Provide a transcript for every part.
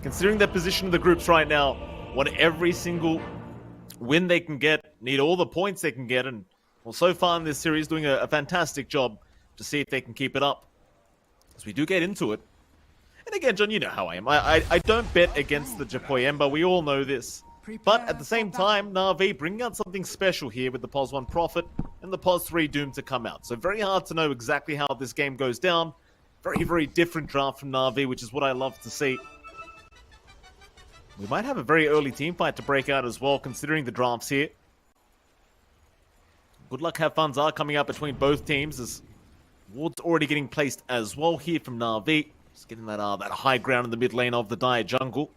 considering their position in the groups right now, want every single win they can get, need all the points they can get, and well, so far in this series, doing a fantastic job to see if they can keep it up. As we do get into it. And again, John, you know how I am. I don't bet against the Japoi Ember. We all know this. But at the same time, Na'Vi bringing out something special here with the POS 1 Prophet and the POS 3 Doom to come out. So very hard to know exactly how this game goes down. Very, very different draft from Na'Vi, which is what I love to see. We might have a very early team fight to break out as well, considering the drafts here. Good luck, have funs are coming out between both teams as wards already getting placed as well here from Na'Vi. Just getting that high ground in the mid lane of the Dire jungle.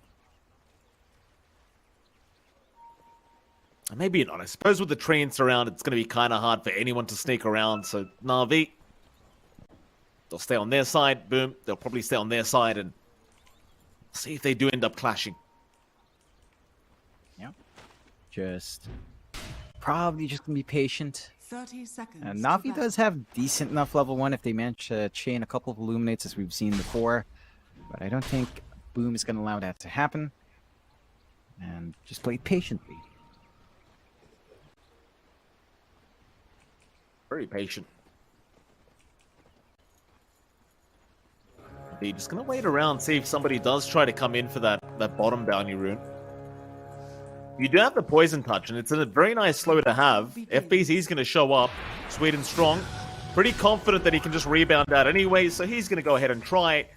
And maybe not. I suppose with the treants around, it's going to be kind of hard for anyone to sneak around. So Na'Vi, they'll stay on their side. Boom. They'll probably stay on their side and see if they do end up clashing. Yeah. Probably just going to be patient. 30 seconds. And Na'Vi does have decent enough level 1 if they manage to chain a couple of Illuminates as we've seen before. But I don't think Boom is going to allow that to happen. And just play patiently. Very patient. They're just going to wait around, see if somebody does try to come in for that bottom bounty rune. You do have the Poison Touch, and it's a very nice slow to have. FBZ's going to show up, sweet and strong. Pretty confident that he can just rebound out anyway, so he's going to go ahead and try.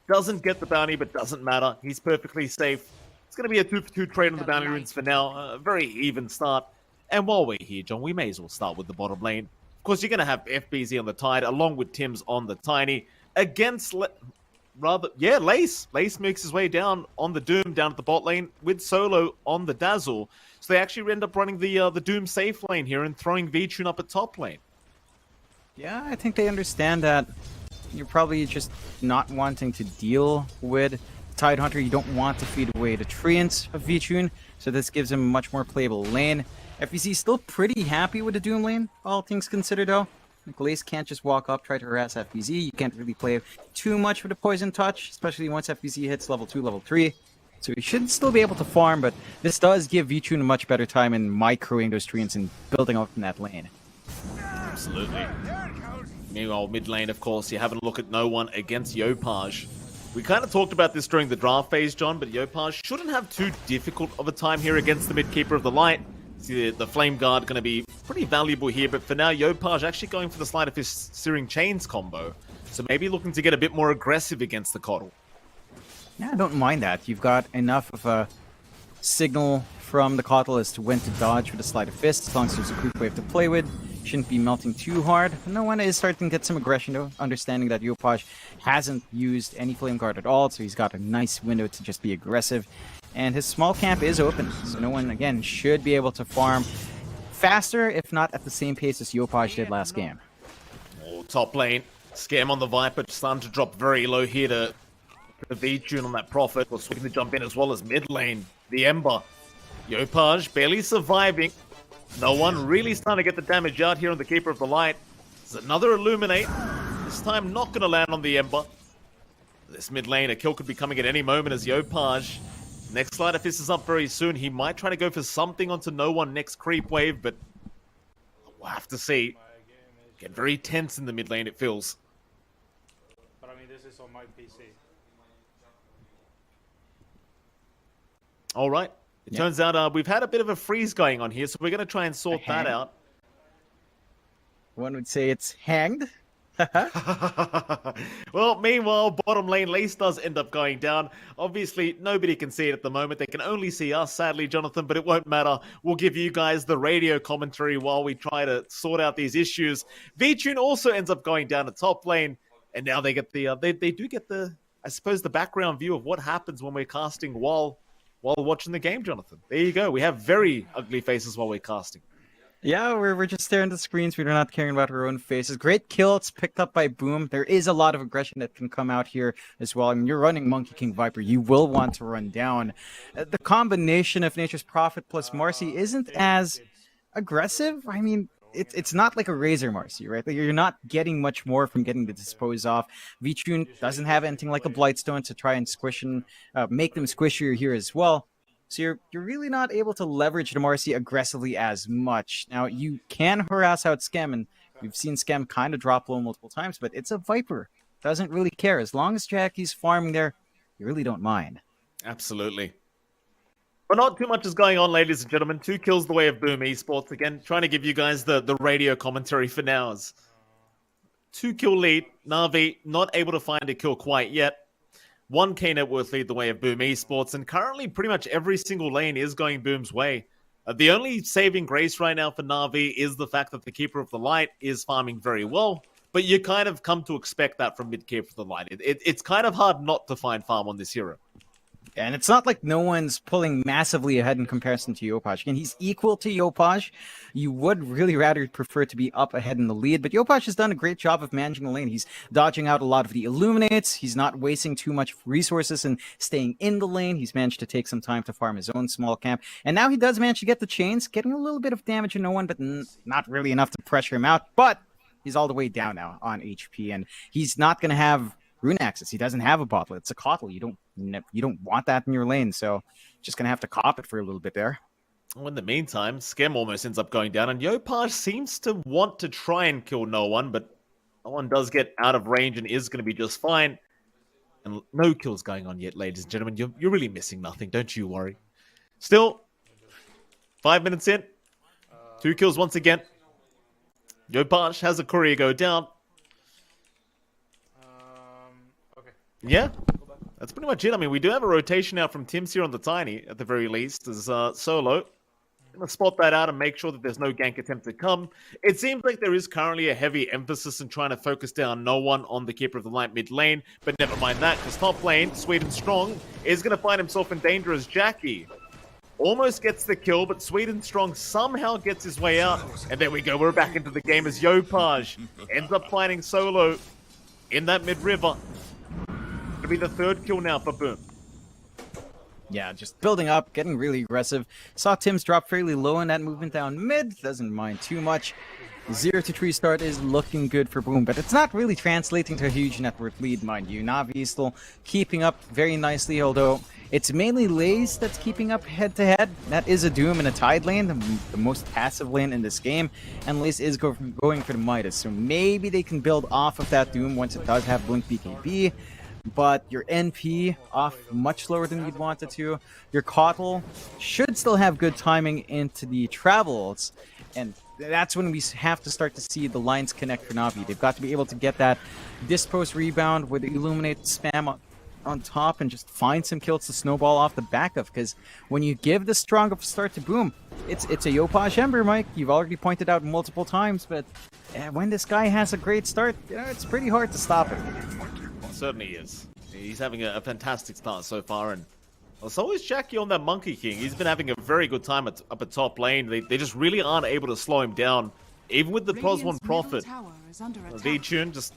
Doesn't get the bounty, but doesn't matter. He's perfectly safe. It's going to be a 2-for-2 trade on the bounty runes for now. A very even start. And while we're here, John, we may as well start with the bottom lane. Of course, you're going to have FBZ on the Tide, along with Tim's on the Tiny. Against... Lace. Lace makes his way down on the Doom, down at the bot lane, with Solo on the Dazzle. So they actually end up running the Doom safe lane here and throwing V-Tune up at top lane. Yeah, I think they understand that you're probably just not wanting to deal with Tidehunter. You don't want to feed away the treants of V-Tune, so this gives him a much more playable lane. FBC still pretty happy with the Doom lane, all things considered though. Lace can't just walk up, try to harass FBZ. You can't really play too much with the Poison Touch, especially once FBZ hits level 2, level 3. So he should still be able to farm, but this does give V-Tune a much better time in microing those treants and building up in that lane. Absolutely. Meanwhile, mid lane, of course, you're having a look at no one against Yopaj. We kind of talked about this during the draft phase, John, but Yopaj shouldn't have too difficult of a time here against the Midkeeper of the Light. See, the Flame Guard going to be pretty valuable here, but for now, Yopaj actually going for the Sleight of Fist Searing Chains combo. So maybe looking to get a bit more aggressive against the Coddle. Yeah, I don't mind that. You've got enough of a signal from the Coddle as to when to dodge with the Sleight of Fist, as long as there's a quick wave to play with. Shouldn't be melting too hard. No one is starting to get some aggression though, understanding that Yopaj hasn't used any Flame Guard at all, so he's got a nice window to just be aggressive. And his small camp is open, so no one, again, should be able to farm faster, if not at the same pace as Yopaj did last game. Oh, top lane. Scam on the Viper, starting to drop very low here to the V-Tune on that Prophet. Was looking to jump in as well as mid lane. The Ember. Yopaj barely surviving. No one really starting to get the damage out here on the Keeper of the Light. There's another Illuminate. This time not going to land on the Ember. This mid lane, a kill could be coming at any moment as Yopaj. Next Sleight of Fist is up very soon. He might try to go for something onto no one next creep wave, but we'll have to see. Get very tense in the mid lane, it feels. But I mean, this is on my PC. All right. It turns out we've had a bit of a freeze going on here, so we're going to try and sort that out. One would say it's hanged. Well, meanwhile, bottom lane, Lace does end up going down. Obviously, nobody can see it at the moment. They can only see us, sadly, Jonathan, but it won't matter. We'll give you guys the radio commentary while we try to sort out these issues. V-Tune also ends up going down to top lane, and now they get the, they do get the, I suppose, the background view of what happens when we're casting while watching the game, Jonathan. There you go. We have very ugly faces while we're casting. Yeah, we're just staring at the screens. We're not caring about our own faces. Great kill. It's picked up by Boom. There is a lot of aggression that can come out here as well. I mean, you're running Monkey King Viper. You will want to run down. The combination of Nature's Prophet plus Marcy isn't as aggressive. I mean, it's not like a Razor Marcy, right? Like, you're not getting much more from getting the dispose off. Vichun doesn't have anything like a Blightstone to try and squish and make them squishier here as well. So you're really not able to leverage the Marcy aggressively as much. Now, you can harass out Skem, and we've seen Skem kind of drop low multiple times, but it's a Viper. Doesn't really care. As long as Jackie's farming there, you really don't mind. Absolutely. But not too much is going on, ladies and gentlemen. 2 kills the way of Boom Esports. Again, trying to give you guys the radio commentary for nows. 2-kill lead. Na'Vi not able to find a kill quite yet. 1k net worth lead the way of Boom Esports. And currently, pretty much every single lane is going Boom's way. The only saving grace right now for Na'Vi is the fact that the Keeper of the Light is farming very well. But you kind of come to expect that from mid-Keeper of the Light. It's kind of hard not to find farm on this hero. And it's not like no one's pulling massively ahead in comparison to Yopaj. Again, he's equal to Yopaj. You would really rather prefer to be up ahead in the lead, but Yopaj has done a great job of managing the lane. He's dodging out a lot of the Illuminates. He's not wasting too much resources and staying in the lane. He's managed to take some time to farm his own small camp. And now he does manage to get the chains, getting a little bit of damage in no one, but not really enough to pressure him out. But he's all the way down now on HP, and he's not going to have rune access. He doesn't have a bottle. It's a Kotl. You don't want that in your lane, so just gonna have to cop it for a little bit there. Well, in the meantime, Skem almost ends up going down, and Yopaj seems to want to try and kill no one, but no one does get out of range and is going to be just fine. And no kills going on yet, ladies and gentlemen. You're really missing nothing, don't you worry. Still, 5 minutes in, 2 kills once again. Yopaj has a courier go down. Yeah, that's pretty much it. I mean, we do have a rotation out from Tim's here on the Tiny, at the very least, as Solo. Going to spot that out and make sure that there's no gank attempt to come. It seems like there is currently a heavy emphasis in trying to focus down no one on the Keeper of the Light mid lane, but never mind that, because top lane, Sweet and Strong, is going to find himself in danger as Jackie almost gets the kill, but Sweet and Strong somehow gets his way out. And there we go, we're back into the game as Yopaj ends up finding Solo in that mid-river. It'll be the 3rd kill now for Boom. Yeah, just building up, getting really aggressive. Saw Tim's drop fairly low in that movement down mid. Doesn't mind too much. 0-3 start is looking good for Boom, but it's not really translating to a huge net worth lead, mind you. Na'Vi is still keeping up very nicely, although it's mainly Laze that's keeping up head-to-head. That is a Doom in a Tide lane, the most passive lane in this game, and Laze is going for the Midas, so maybe they can build off of that Doom once it does have Blink BKB. But your NP off much slower than you'd want it to. Your Kotl should still have good timing into the travels, and that's when we have to start to see the lines connect for Na'Vi. They've got to be able to get that dispost rebound with the Illuminate spam on top and just find some kills to snowball off the back of, because when you give the strong of a start to Boom, it's a Yopaj Ember, Mike. You've already pointed out multiple times, but when this guy has a great start, it's pretty hard to stop him. Certainly is. He's having a fantastic start so far, and so is Jackie on that Monkey King. He's been having a very good time up at top lane. They just really aren't able to slow him down, even with the Pros 1 Prophet. Vichun just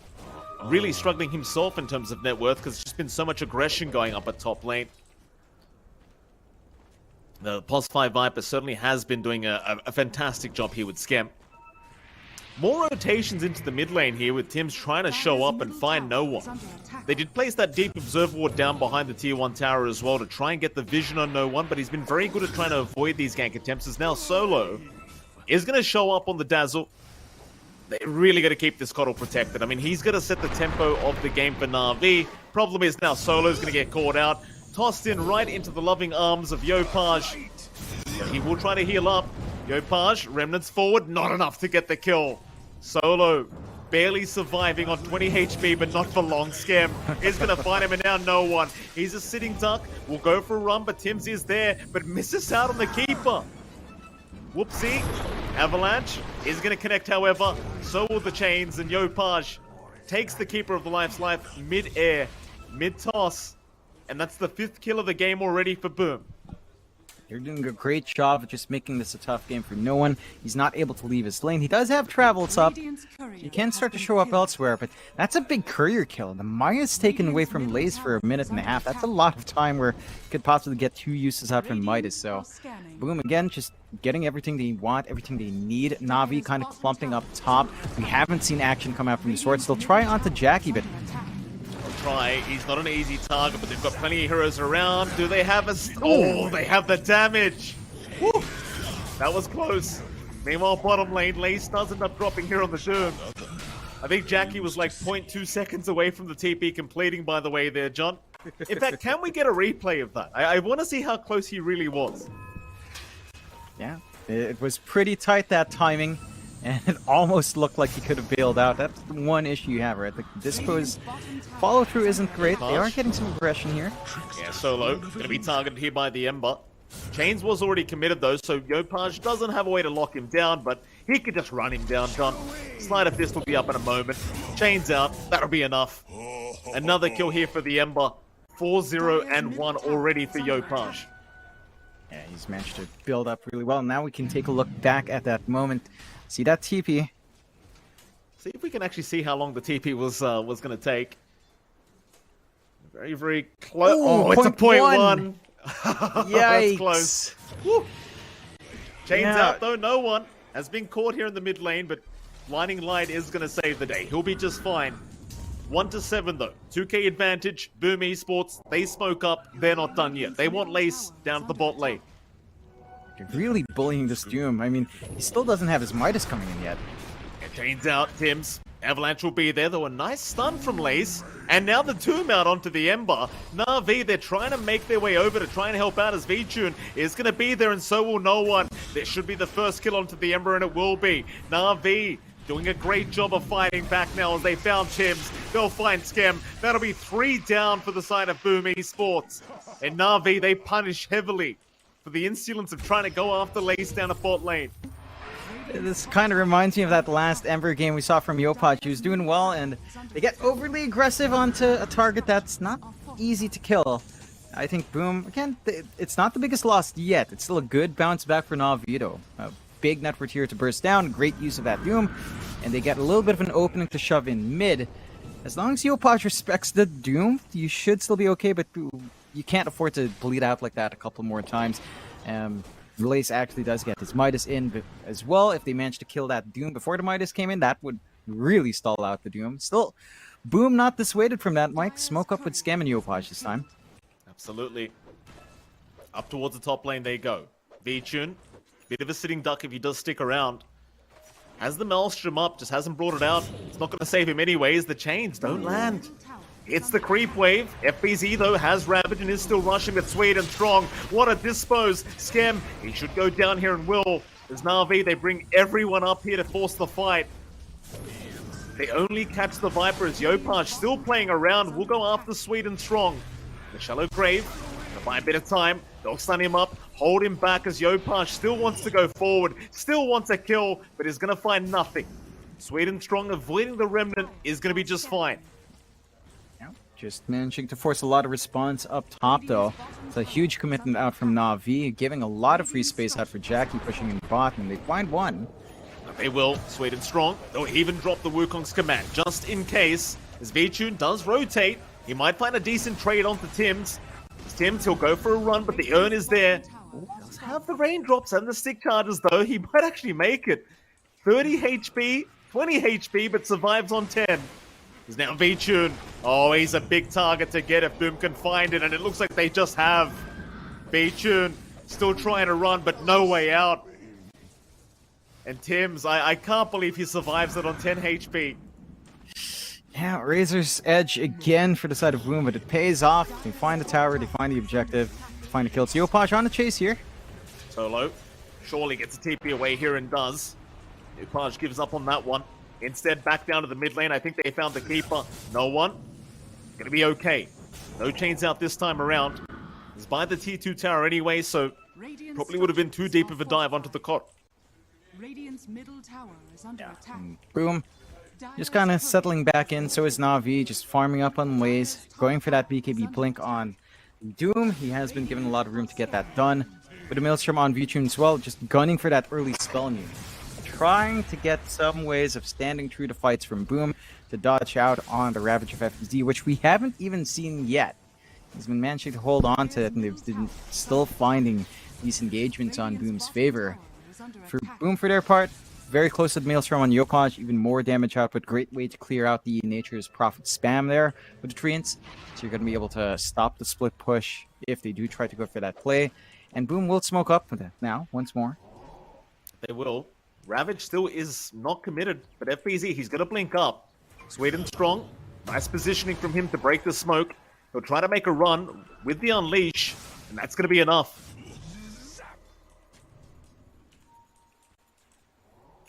really struggling himself in terms of net worth, because there's just been so much aggression going up at top lane. The Pos 5 Viper certainly has been doing a fantastic job here with Skem. More rotations into the mid lane here, with Tim's trying to show up and find no one. They did place that deep observer ward down behind the tier 1 tower as well to try and get the vision on no one, but he's been very good at trying to avoid these gank attempts, as now Solo is going to show up on the Dazzle. They really got to keep this Kotl protected. I mean, he's going to set the tempo of the game for Na'Vi. Problem is now Solo's going to get caught out, tossed in right into the loving arms of Yopaj. But he will try to heal up. Yopaj, remnants forward, not enough to get the kill. Solo barely surviving on 20 HP, but not for long. Skem is going to find him, and now no one. He's a sitting duck, will go for a run, but Tim's is there, but misses out on the keeper. Whoopsie. Avalanche is going to connect, however. So will the chains, and Yopaj takes the Keeper of the Life's life mid-air, mid-toss, and that's the 5th kill of the game already for Boom. They're doing a great job of just making this a tough game for no one. He's not able to leave his lane. He does have travels up. He can start to show up elsewhere, but that's a big courier kill. The Maya's taken away from Lays for a minute and a half. That's a lot of time where he could possibly get 2 uses out from Midas. So, Boom, again, just getting everything they want, everything they need. Na'Vi kind of clumping up top. We haven't seen action come out from the swords. They'll try onto Jackie, but He's not an easy target, but they've got plenty of heroes around. Do they have a... Oh, they have the damage. Woo. That was close. Meanwhile, bottom lane, Lace does end up dropping here on the Sherm. I think Jackie was like 0.2 seconds away from the TP completing, by the way, there, John. In fact, can we get a replay of that? I want to see how close he really was. Yeah, it was pretty tight, that timing. And it almost looked like he could have bailed out. That's the one issue you have, right? The Dispo's follow-through isn't great. They are getting some aggression here. Yeah, Solo going to be targeted here by the Ember. Chains was already committed, though, so Yopaj doesn't have a way to lock him down, but he could just run him down, John. Slider Fist will be up in a moment. Chains out. That'll be enough. Another kill here for the Ember. 4-0 and 1 already for Yopaj. Yeah, he's managed to build up really well. Now we can take a look back at that moment. See that TP? See if we can actually see how long the TP was going to take. Very, very close. Oh, it's a .1. Yikes. That's close. Woo. Chains Yeah. out, though. No one has been caught here in the mid lane, but Blinding Light is going to save the day. He'll be just fine. 1-7, though. 2K advantage. Boom Esports. They smoke up. They're not done yet. They want Lace down at the bot lane. You're really bullying this Doom. I mean, he still doesn't have his Midas coming in yet. Chains out, Tims. Avalanche will be there, though. A nice stun from Lace. And now the Doom out onto the Ember. Na'Vi, they're trying to make their way over to try and help out as Vichun is going to be there, and so will no one. This should be the first kill onto the Ember, and it will be. Na'Vi doing a great job of fighting back now as they found Tims. They'll find Skem. That'll be 3 down for the side of Boom Esports. And Na'Vi, they punish heavily for the insolence of trying to go after Lace down a bot lane. This kind of reminds me of that last Ember game we saw from Yopaj. He was doing well, and they get overly aggressive onto a target that's not easy to kill. I think Boom, again, it's not the biggest loss yet. It's still a good bounce back for Na'Vi. A big network here to burst down, great use of that Doom, and they get a little bit of an opening to shove in mid. As long as Yopaj respects the Doom, you should still be okay, but you can't afford to bleed out like that a couple more times. Lace actually does get his Midas in as well. If they manage to kill that Doom before the Midas came in, that would really stall out the Doom. Still, Boom not dissuaded from that, Mike. Smoke up with Scam and Yopaj this time. Absolutely. Up towards the top lane they go. Vichun, bit of a sitting duck if he does stick around. Has the Maelstrom up, just hasn't brought it out. It's not going to save him anyways. The chains don't land. It's the creep wave. FBZ, though, has Ravage and is still rushing with Sweet and Strong. What a dispose. Skem, he should go down here and will. There's Na'Vi, they bring everyone up here to force the fight. They only catch the Viper as Yopaj still playing around. We'll go after Sweet and Strong. The Shallow Grave, gonna buy a bit of time. They'll stun him up, hold him back as Yopaj still wants to go forward, still wants a kill, but is gonna find nothing. Sweet and Strong avoiding the Remnant is gonna be just fine. Just managing to force a lot of response up top, though. It's a huge commitment out from Na'Vi, giving a lot of free space out for Jackie, pushing in bot, and they find one. They will, Sweet and Strong. They'll even drop the Wukong's command, just in case. As Vichun does rotate, he might find a decent trade onto Tims. As Tims, he'll go for a run, but the urn is there. Does have the raindrops and the stick charges, though. He might actually make it. 30 HP, 20 HP, but survives on 10. Is now Vichun. Oh, he's a big target to get if Boom can find it, and it looks like they just have. Vichun still trying to run, but no way out. And Tims, I can't believe he survives it on 10 HP. Yeah, Razor's Edge again for the side of Boom, but it pays off. They find the tower, they find the objective, they find the kill. So Yopaj on the chase here. Solo surely gets a TP away here and does. Yopaj gives up on that one. Instead, back down to the mid lane. I think they found the keeper. No one. Gonna be okay. No chains out this time around. It's by the T2 tower anyway, so probably would have been too deep of a dive onto the cot. Radiant's middle tower is under attack. Boom. Just kind of settling back in. So is Na'Vi, just farming up on Lays, going for that BKB blink on Doom. He has been given a lot of room to get that done. with a Maelstrom on Vichun as well, just gunning for that early spell immune. Trying to get some ways of standing true to fights from Boom to dodge out on the Ravage of FPZ, which we haven't even seen yet. He's been managing to hold on to it, and they've been still finding these engagements on Boom's favor. For Boom, for their part, very close to the Maelstrom on Yokaj, even more damage output. Great way to clear out the Nature's Prophet spam there with the Treants. So you're going to be able to stop the split push if they do try to go for that play. And Boom will smoke up with it now, once more. They will. Ravage still is not committed, but FBZ, he's going to blink up. Sweden strong. Nice positioning from him to break the smoke. He'll try to make a run with the Unleash, and that's going to be enough.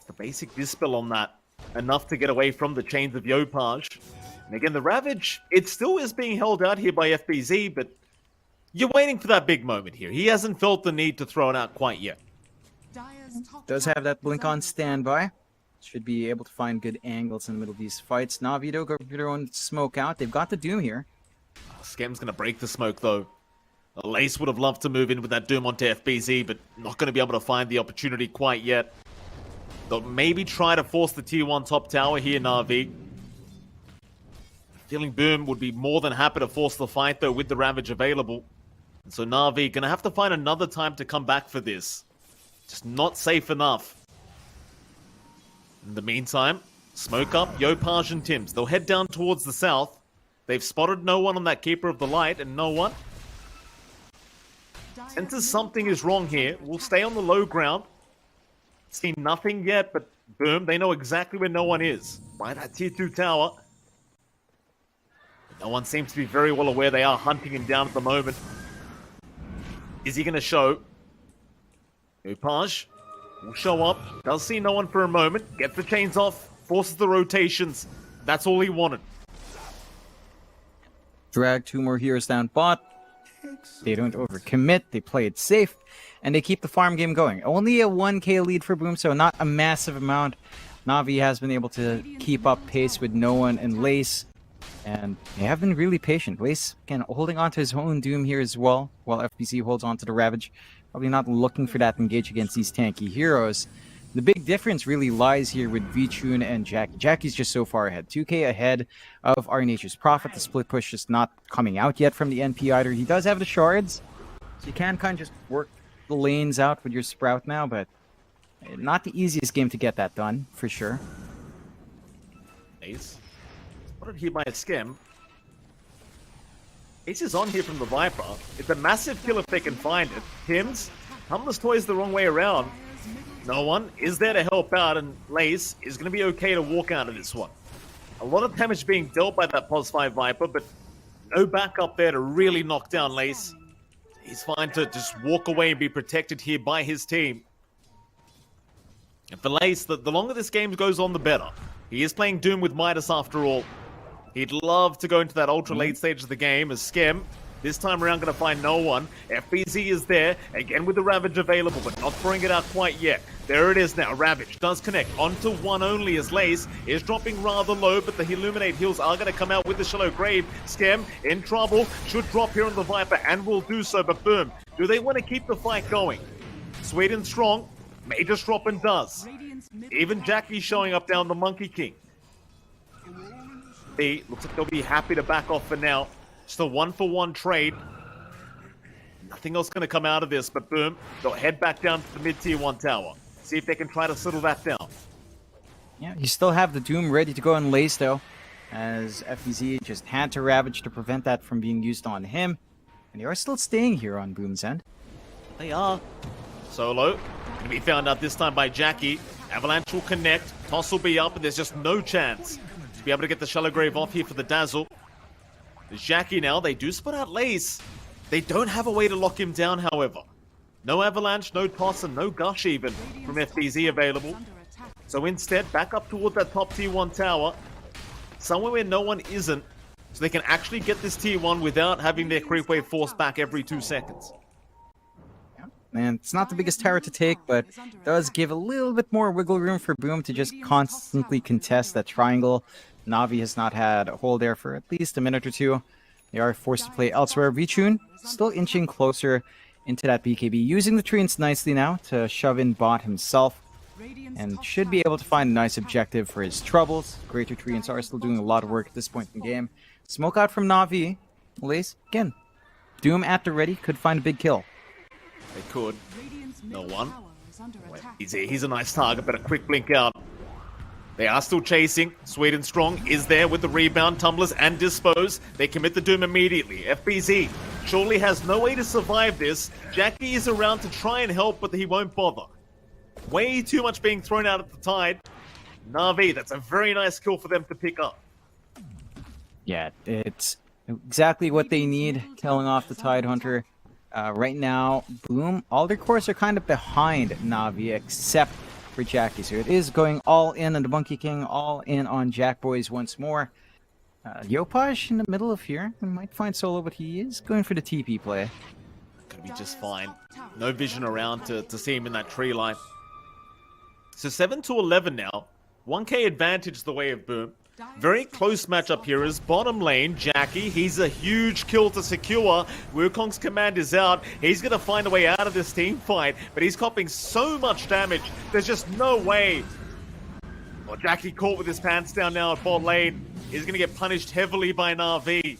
The basic Dispel on that. Enough to get away from the chains of Yopaj. And again, the Ravage, it still is being held out here by FBZ, but you're waiting for that big moment here. He hasn't felt the need to throw it out quite yet. Does have that blink on standby. Should be able to find good angles in the middle of these fights. Navito go for their own smoke out. They've got the Doom here. Skem's going to break the smoke, though. Lace would have loved to move in with that Doom onto FBZ, but not going to be able to find the opportunity quite yet. They'll maybe try to force the tier 1 top tower here, Na'Vi. Feeling Boom would be more than happy to force the fight, though, with the Ravage available. And so Na'Vi going to have to find another time to come back for this. Just not safe enough. In the meantime, smoke up, Yopaj and Tims. They'll head down towards the south. They've spotted no one on that Keeper of the Light, and no one. Senses something is wrong here. We'll stay on the low ground. See nothing yet, but Boom, they know exactly where no one is. By that tier 2 tower. No one seems to be very well aware they are hunting him down at the moment. Is he going to show? Yopaj will show up. Does see no one for a moment. Gets the chains off. Forces the rotations. That's all he wanted. Drag 2 more heroes down bot. They don't overcommit. They play it safe. And they keep the farm game going. Only a 1k lead for Boom, so not a massive amount. Na'Vi has been able to keep up pace with no one and Lace. And they have been really patient. Lace, again, holding on to his own Doom here as well, while FBC holds on to the Ravage. Probably not looking for that engage against these tanky heroes. The big difference really lies here with Vichun and Jackie. Jackie's just so far ahead. 2k ahead of our Nature's Prophet. The split push is not coming out yet from the NP either. He does have the shards, so you can kind of just work the lanes out with your Sprout now, but not the easiest game to get that done, for sure. Ace. Spotted here by a Skem. Ace is on here from the Viper. It's a massive kill if they can find it. Tims, Humbless Toys the wrong way around. No one is there to help out, and Lace is going to be okay to walk out of this one. A lot of damage being dealt by that Pos 5 Viper, but no backup there to really knock down Lace. He's fine to just walk away and be protected here by his team. And for Lace, the longer this game goes on, the better. He is playing Doom with Midas after all. He'd love to go into that ultra late stage of the game as Skem. This time around going to find no one. FBZ is there, again with the Ravage available, but not throwing it out quite yet. There it is now. Ravage does connect onto one only as Lace is dropping rather low, but the Illuminate heals are going to come out with the Shallow Grave. Skem in trouble, should drop here on the Viper and will do so, but boom. Do they want to keep the fight going? Sweden strong, may just drop and does. Even Jackie showing up down the Monkey King. Looks like they'll be happy to back off for now. Just a 1-for-1 trade. Nothing else going to come out of this, but boom, they'll head back down to the mid-tier 1 tower. See if they can try to settle that down. Yeah, you still have the Doom ready to go on Lace, though, as FBZ just had to Ravage to prevent that from being used on him. And they are still staying here on Boom's end. They are. Solo, going to be found out this time by Jackie. Avalanche will connect, Toss will be up, and there's just no chance to be able to get the Shallow Grave off here for the Dazzle. There's Jackie now, they do spot out Lace. They don't have a way to lock him down, however. No Avalanche, no Toss, and no Gush even from FBZ available. So instead, back up toward that top tier 1 tower, somewhere where no one isn't, so they can actually get this tier 1 without having their creep wave forced back every 2 seconds. And it's not the biggest tower to take, but it does give a little bit more wiggle room for Boom to just constantly contest that triangle. Na'Vi has not had a hold there for at least a minute or two. They are forced to play elsewhere. Vichun still inching closer into that BKB, using the treants nicely now to shove in bot himself, and should be able to find a nice objective for his troubles. Greater treants are still doing a lot of work at this point in the game. Smoke out from Na'Vi. Lace, again, Doom at the ready, could find a big kill. They could. No one. He's a nice target, but a quick blink out. They are still chasing. Sweet and Strong is there with the rebound, tumblers, and dispose. They commit the Doom immediately. FBZ surely has no way to survive this. Jackie is around to try and help, but he won't bother. Way too much being thrown out at the tide. Na'Vi, that's a very nice kill for them to pick up. Yeah, it's exactly what they need, killing off the Tidehunter. Right now, Boom, all their cores are kind of behind Na'Vi, except for Jackie. So it is going all in on the Monkey King, all in on Jack Boys once more. Yopaj in the middle of here. We might find solo, but he is going for the TP play. Gonna be just fine. No vision around to see him in that tree line. So 7-11 now. 1k advantage the way of Boom. Very close matchup here is bottom lane, Jackie. He's a huge kill to secure. Wukong's command is out. He's going to find a way out of this team fight, but he's copping so much damage. There's just no way. Well, Jackie caught with his pants down now at bot lane. He's going to get punished heavily by Na'Vi.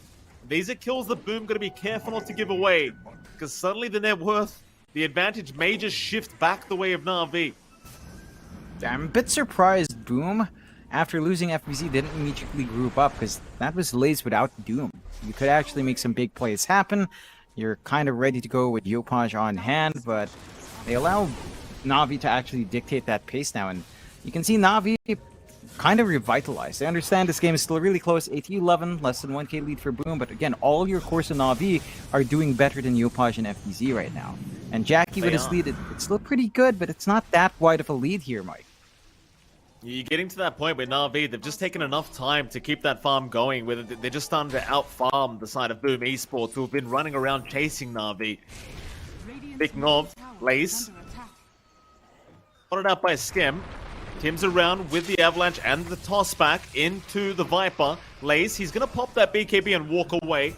These are kills that Boom going to be careful not to give away, because suddenly the net worth, the advantage may just shift back the way of Na'Vi. I'm a bit surprised Boom, after losing FBZ, didn't immediately group up, because that was Lays without Doom. You could actually make some big plays happen. You're kind of ready to go with Yopaj on hand, but they allow Na'Vi to actually dictate that pace now, and you can see Na'Vi kind of revitalized. I understand this game is still really close, 8-11, less than 1k lead for Boom, but again, all your cores of Na'Vi are doing better than Yopaj and FBZ right now. And Jackie with his lead, it's still pretty good, but it's not that wide of a lead here, Mike. You're getting to that point where Na'Vi, they've just taken enough time to keep that farm going, where they're just starting to out-farm the side of Boom Esports, who have been running around chasing Na'Vi. Speaking of, Lace, spotted out by Skem. Tim's around with the Avalanche and the toss back into the Viper. Lace, he's going to pop that BKB and walk away.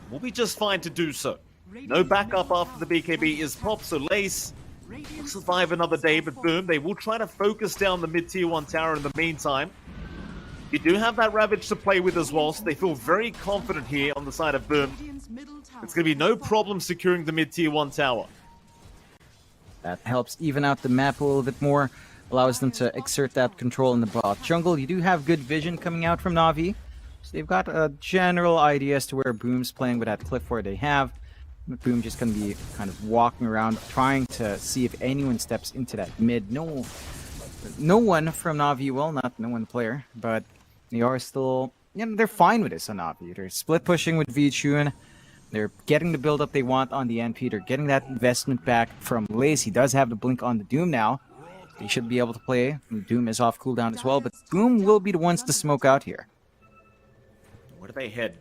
We'll be just fine to do so. No backup after the BKB is popped, so Lace will survive another day, but Boom, they will try to focus down the mid-tier 1 tower in the meantime. You do have that Ravage to play with as well, so they feel very confident here on the side of Boom. It's going to be no problem securing the mid-tier 1 tower. That helps even out the map a little bit more, allows them to exert that control in the bot jungle. You do have good vision coming out from Na'Vi, so they've got a general idea as to where Boom's playing with that cliff where they have. Boom just going to be kind of walking around, trying to see if anyone steps into that mid. No one from Na'Vi will, not no one player, but they are still, they're fine with this on Na'Vi. They're split pushing with Vichun. They're getting the build up they want on the NP. They're getting that investment back from Lace. He does have the blink on the Doom now. They should be able to play. Doom is off cooldown as well, but Boom will be the ones to smoke out here. Where do they head?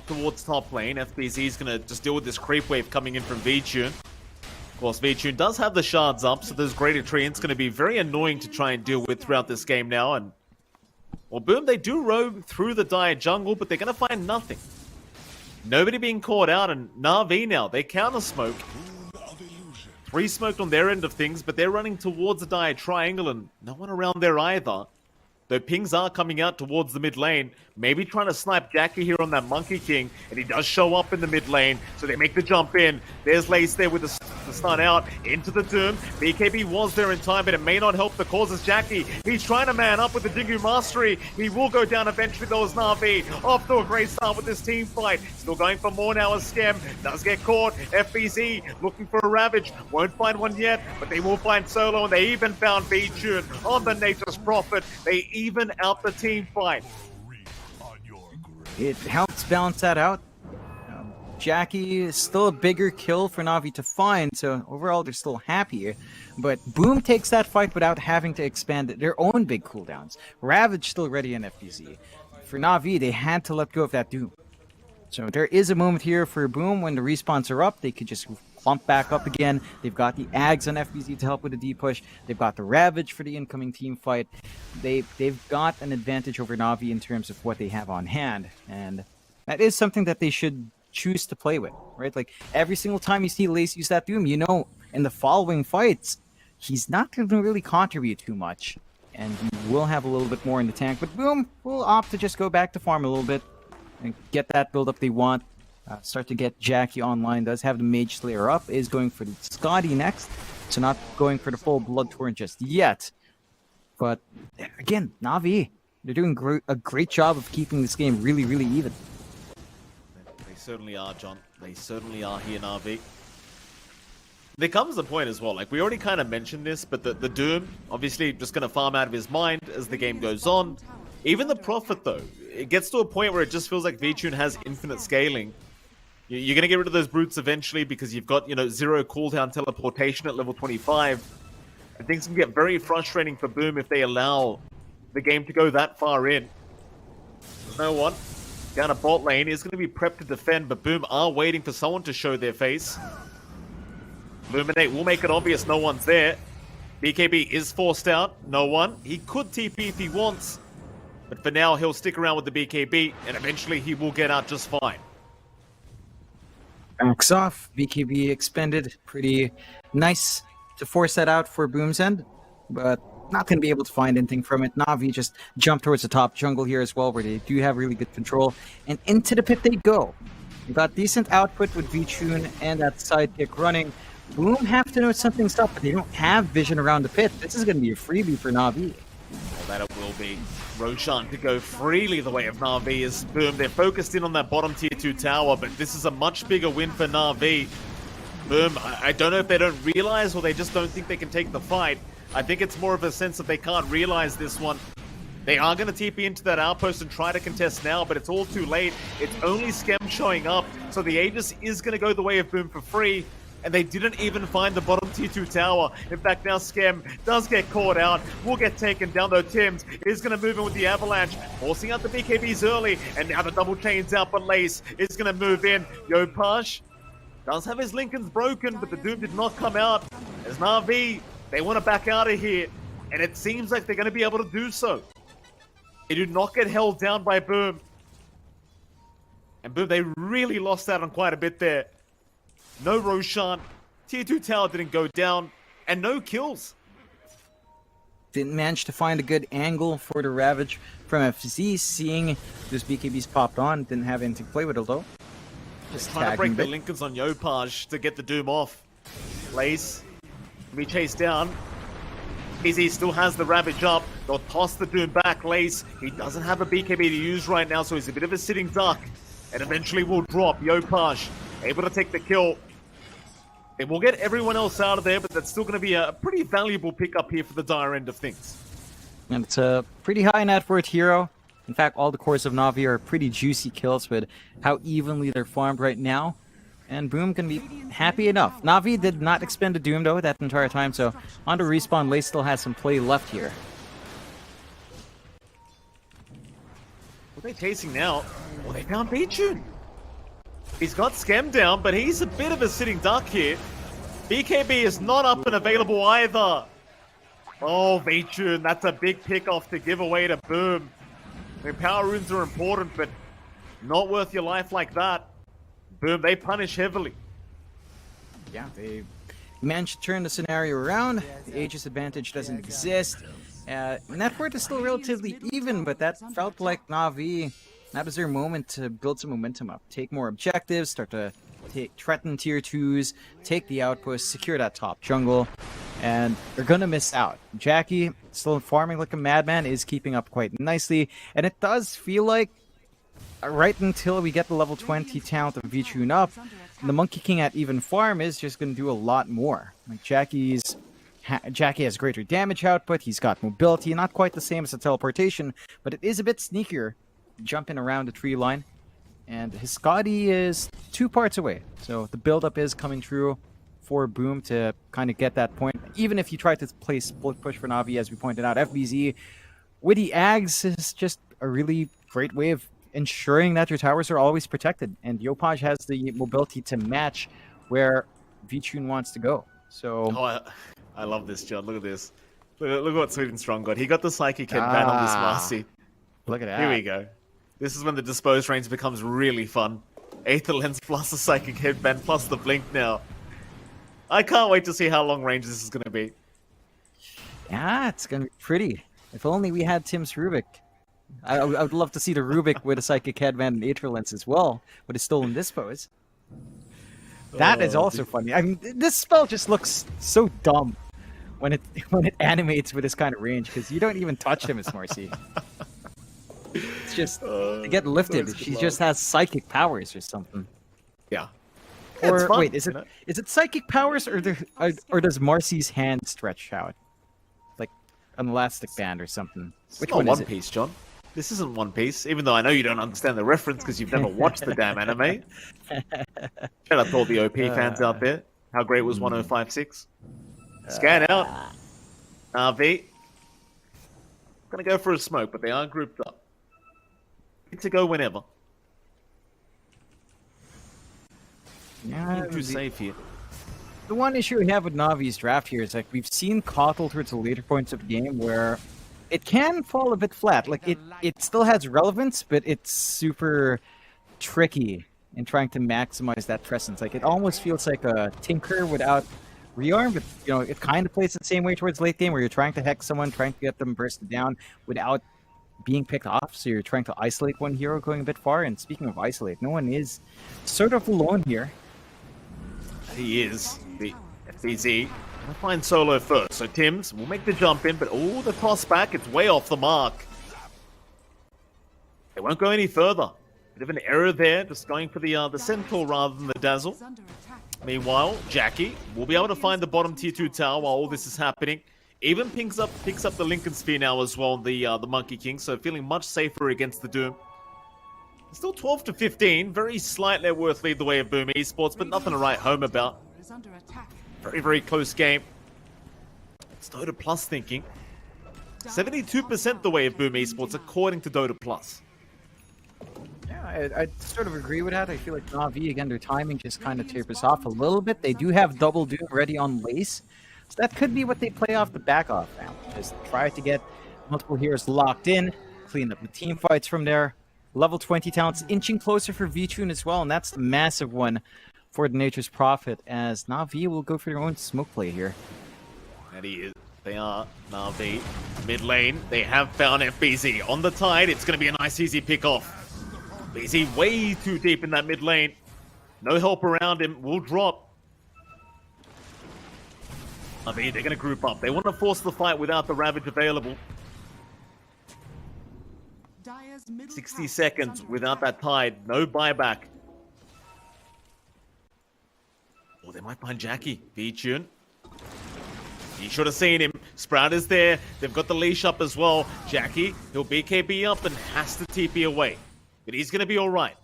Towards top lane. FBZ is going to just deal with this creep wave coming in from Vichun. Of course, Vichun does have the shards up, so there's greater treants going to be very annoying to try and deal with throughout this game now. And well, Boom, they do roam through the dire jungle, but they're going to find nothing. Nobody being caught out, and Na'Vi now, they counter smoke. 3 smoked on their end of things, but they're running towards the dire triangle, and no one around there either. Though pings are coming out towards the mid lane, maybe trying to snipe Jackie here on that Monkey King, and he does show up in the mid lane, so they make the jump in. There's Lace there with the stun out into the Doom. BKB was there in time, but it may not help the cause as Jackie. He's trying to man up with the Dingu Mastery. He will go down eventually, though, as Na'Vi. Off to a great start with this team fight. Still going for more now as Skem does get caught. FBZ looking for a Ravage. Won't find one yet, but they will find Solo, and they even found Vichun on the Natus Prophet. They even out the team fight. It helps balance that out. Jackie is still a bigger kill for Na'Vi to find, so overall they're still happy. But Boom takes that fight without having to expand their own big cooldowns. Ravage still ready in FBZ. For Na'Vi, they had to let go of that Doom. So there is a moment here for Boom when the respawns are up, they could just clump back up again. They've got the Ags on FBZ to help with the D-push. They've got the Ravage for the incoming team fight. They've got an advantage over Na'Vi in terms of what they have on hand. And that is something that they should choose to play with, right? Like every single time you see Lace use that Doom, you know, in the following fights, he's not going to really contribute too much, and he will have a little bit more in the tank. But Boom will opt to just go back to farm a little bit and get that build up they want. Start to get Jackie online. Does have the Mage Slayer up. Is going for the Scotty next, so not going for the full Blood Torrent just yet. But again, Na'Vi, they're doing a great job of keeping this game really, really even. They certainly are, John. They certainly are here, Na'Vi. There comes a point as well, like we already kind of mentioned this, but the Doom, obviously just going to farm out of his mind as the game goes on. Even the Prophet, though, it gets to a point where it just feels like VTune has infinite scaling. You're going to get rid of those brutes eventually because you've got, you know, 0 cooldown teleportation at level 25. And things can get very frustrating for Boom if they allow the game to go that far in. There's no one. Down a bot lane is going to be prepped to defend, but Boom are waiting for someone to show their face. Illuminate will make it obvious no one's there. BKB is forced out. No one. He could TP if he wants. But for now, he'll stick around with the BKB, and eventually he will get out just fine. Backs off. BKB expended. Pretty nice to force that out for Boom's end, but not going to be able to find anything from it. Na'Vi just jump towards the top jungle here as well, where they do have really good control. And into the pit they go. We got decent output with VTune and that sidekick running. Boom have to know something's up, but they don't have vision around the pit. This is going to be a freebie for Na'Vi. Well, that it will be. Roshan to go freely the way of Na'Vi is Boom. They're focused in on that bottom tier 2 tower, but this is a much bigger win for Na'Vi. Boom, I don't know if they don't realize or they just don't think they can take the fight. I think it's more of a sense that they can't realize this one. They are going to TP into that outpost and try to contest now, but it's all too late. It's only Skem showing up, so the Aegis is going to go the way of Boom for free. And they didn't even find the bottom tier 2 tower. In fact, now Skem does get caught out. Will get taken down, though Tims is going to move in with the Avalanche, forcing out the BKBs early. And now the double chain's out, but Lace is going to move in. Yopaj does have his Lincolns broken, but the Doom did not come out. As Na'Vi, they want to back out of here. And it seems like they're going to be able to do so. They do not get held down by Boom. And Boom, they really lost out on quite a bit there. No Roshan, tier 2 tower didn't go down, and no kills. Didn't manage to find a good angle for the Ravage from FZ, seeing those BKBs popped on. Didn't have anything to play with it though. Just trying to break the bit. Lincolns on Yopaj to get the Doom off. Lace can be chased down. Easy still has the Ravage up. They'll toss the Doom back. Lace, he doesn't have a BKB to use right now, so he's a bit of a sitting duck. And eventually will drop. Yopaj able to take the kill. It will get everyone else out of there, but that's still going to be a pretty valuable pickup here for the dire end of things. And it's a pretty high net worth hero. In fact, all the cores of Na'Vi are pretty juicy kills with how evenly they're farmed right now. And Boom can be happy enough. Na'Vi did not expend a Doom though that entire time, so on to respawn. Lace still has some play left here. What are they chasing now? Well, they found VTune. He's got Skem down, but he's a bit of a sitting duck here. BKB is not up and available either. Oh, VTune, that's a big pickoff to give away to Boom. I mean, power runes are important, but not worth your life like that. Boom, they punish heavily. Yeah, they managed to turn the scenario around. The Aegis advantage doesn't exist. Net worth is still relatively even, but that felt like Na'Vi. That was their moment to build some momentum up. Take more objectives, start to threaten tier 2s, take the outpost, secure that top jungle, and they're going to miss out. Jackie, still farming like a madman, is keeping up quite nicely, and it does feel like right until we get the level 20 talent of VTune up, the Monkey King at even farm is just going to do a lot more. Like Jackie has greater damage output, he's got mobility, not quite the same as the teleportation, but it is a bit sneakier, jumping around the tree line. And his Scotty is 2 parts away, so the build-up is coming through for Boom to kind of get that point. Even if you try to play split push for Na'Vi, as we pointed out, FBZ with the Ags is just a really great way of ensuring that your towers are always protected, and Yopaj has the mobility to match where VTune wants to go. So I love this, John. Look at this. Look what Sweet and Strong got. He got the Psychic Head ban on this Marcy. Look at that. Here we go. This is when the disposed range becomes really fun. Aether Lens plus the Psychic Headband plus the Blink now. I can't wait to see how long range this is going to be. Yeah, it's gonna be pretty. If only we had Tim's Rubik. I would love to see the Rubik with a Psychic Headband and Aether Lens as well, with a Stolen Dispose. That is also funny. I mean, this spell just looks so dumb when it animates with this kind of range, because you don't even touch him as Marcy. It's just to get lifted. She just has psychic powers or something. Yeah. Or it's fun, wait, is it psychic powers, or does Marcy's hand stretch out, like an elastic band or something? Which one is One it? Piece, John. This isn't One Piece, even though I know you don't understand the reference because you've never watched the damn anime. Shout out to all the OP fans out there. How great was 1056? Scan out. RV. Gonna go for a smoke, but they are grouped up. Need to go whenever. Yeah, Too safe here. the one issue we have with Navi's draft here is like we've seen Kotl towards the later points of the game where it can fall a bit flat. Like it still has relevance, but it's super tricky in trying to maximize that presence. Like it almost feels like a Tinker without rearm, but you know it kind of plays the same way towards late game where you're trying to hex someone, trying to get them bursted down without being picked off. So you're trying to isolate one hero going a bit far. And speaking of isolate, no one is sort of alone here. He is. The FBZ. Gonna find Solo first. So Tim's will make the jump in, but the toss back, it's way off the mark. They won't go any further. Bit of an error there, just going for the Centaur rather than the Dazzle. Meanwhile, Jackie will be able to find the bottom tier 2 tower while all this is happening. Even picks up the Lincoln Sphere now as well, the Monkey King, so feeling much safer against the Doom. Still 12 to 15, very slight net worth lead the way of Boom Esports, but nothing to write home about. Very, very close game. It's Dota Plus thinking. 72% the way of Boom Esports according to Dota Plus. Yeah, I sort of agree with that. I feel like Na'Vi, again, their timing just kind of tapers off a little bit. They do have Double Doom ready on Lace, so that could be what they play off the back off now. Just try to get multiple heroes locked in, clean up the team fights from there. Level 20 talents inching closer for VTune as well, and that's the massive one for the Nature's Prophet, as Na'Vi will go for their own smoke play here. And he is. They are Na'Vi. Mid lane, they have found FBZ. On the tide, it's going to be a nice easy pick off. BZ way too deep in that mid lane. No help around him. Will drop. Na'Vi, they're going to group up. They want to force the fight without the Ravage available. 60 seconds without that tide. No buyback. Oh, they might find Jackie. V-Tune. You should have seen him. Sprout is there. They've got the leash up as well. Jackie, he'll BKB up and has to TP away. But he's going to be alright.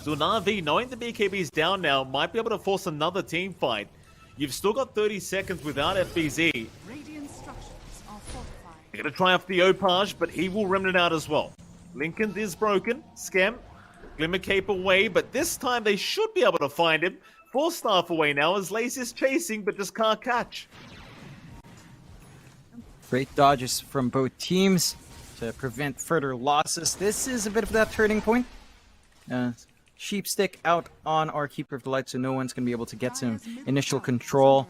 So Na'Vi, knowing the BKB is down now, might be able to force another team fight. You've still got 30 seconds without FBZ. They're going to try off the Opage, but he will remnant out as well. Lincoln is broken. Scam. Glimmer Cape away, but this time they should be able to find him. 4 staff away now as Lace is chasing, but just can't catch. Great dodges from both teams to prevent further losses. This is a bit of that turning point. Sheepstick out on our Keeper of the Light, so no one's going to be able to get some initial control.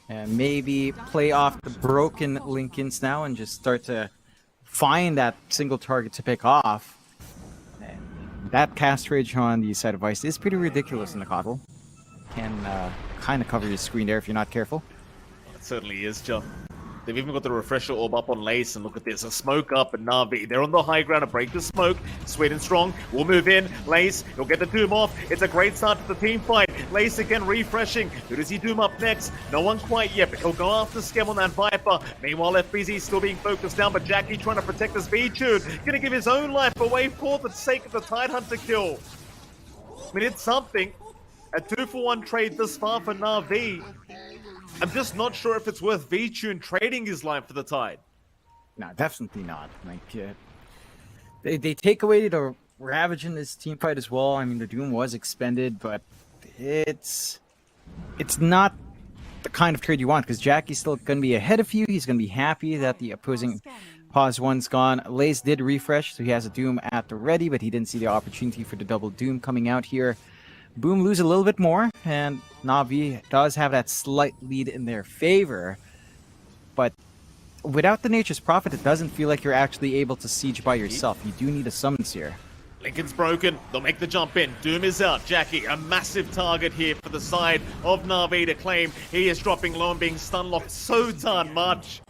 And maybe play off the broken Lincolns now and just start to find that single target to pick off. And that cast rage on the side of Ice is pretty ridiculous in the Kotl. Can kind of cover your screen there if you're not careful. It certainly is, John. They've even got the refresher orb up on Lace, and look at this, a smoke up and Na'Vi. They're on the high ground to break the smoke. Sweet and strong will move in. Lace, he'll get the Doom off. It's a great start to the team fight. Lace again refreshing. Who does he Doom up next? No one quite yet, but he'll go after Skem on that Viper. Meanwhile, FBZ still being focused down, but Jackie trying to protect this V-Tune. Gonna give his own life away for the sake of the Tidehunter kill. I mean, it's something. A 2-for-1 trade this far for Na'Vi. I'm just not sure if it's worth V-Tune trading his life for the Tide. No, definitely not. Like, they take away the Ravage in this team fight as well. I mean, the Doom was expended, but it's not the kind of trade you want, because Jackie's still going to be ahead of you. He's going to be happy that the opposing Yopaz one's gone. Lace did refresh, so he has a Doom at the ready, but he didn't see the opportunity for the double Doom coming out here. Boom lose a little bit more, and Na'Vi does have that slight lead in their favor. But without the Nature's Prophet, it doesn't feel like you're actually able to siege by yourself. You do need a summons here. Lincoln's broken. They'll make the jump in. Doom is out. Jackie, a massive target here for the side of Na'Vi to claim. He is dropping low and being stun locked so darn much.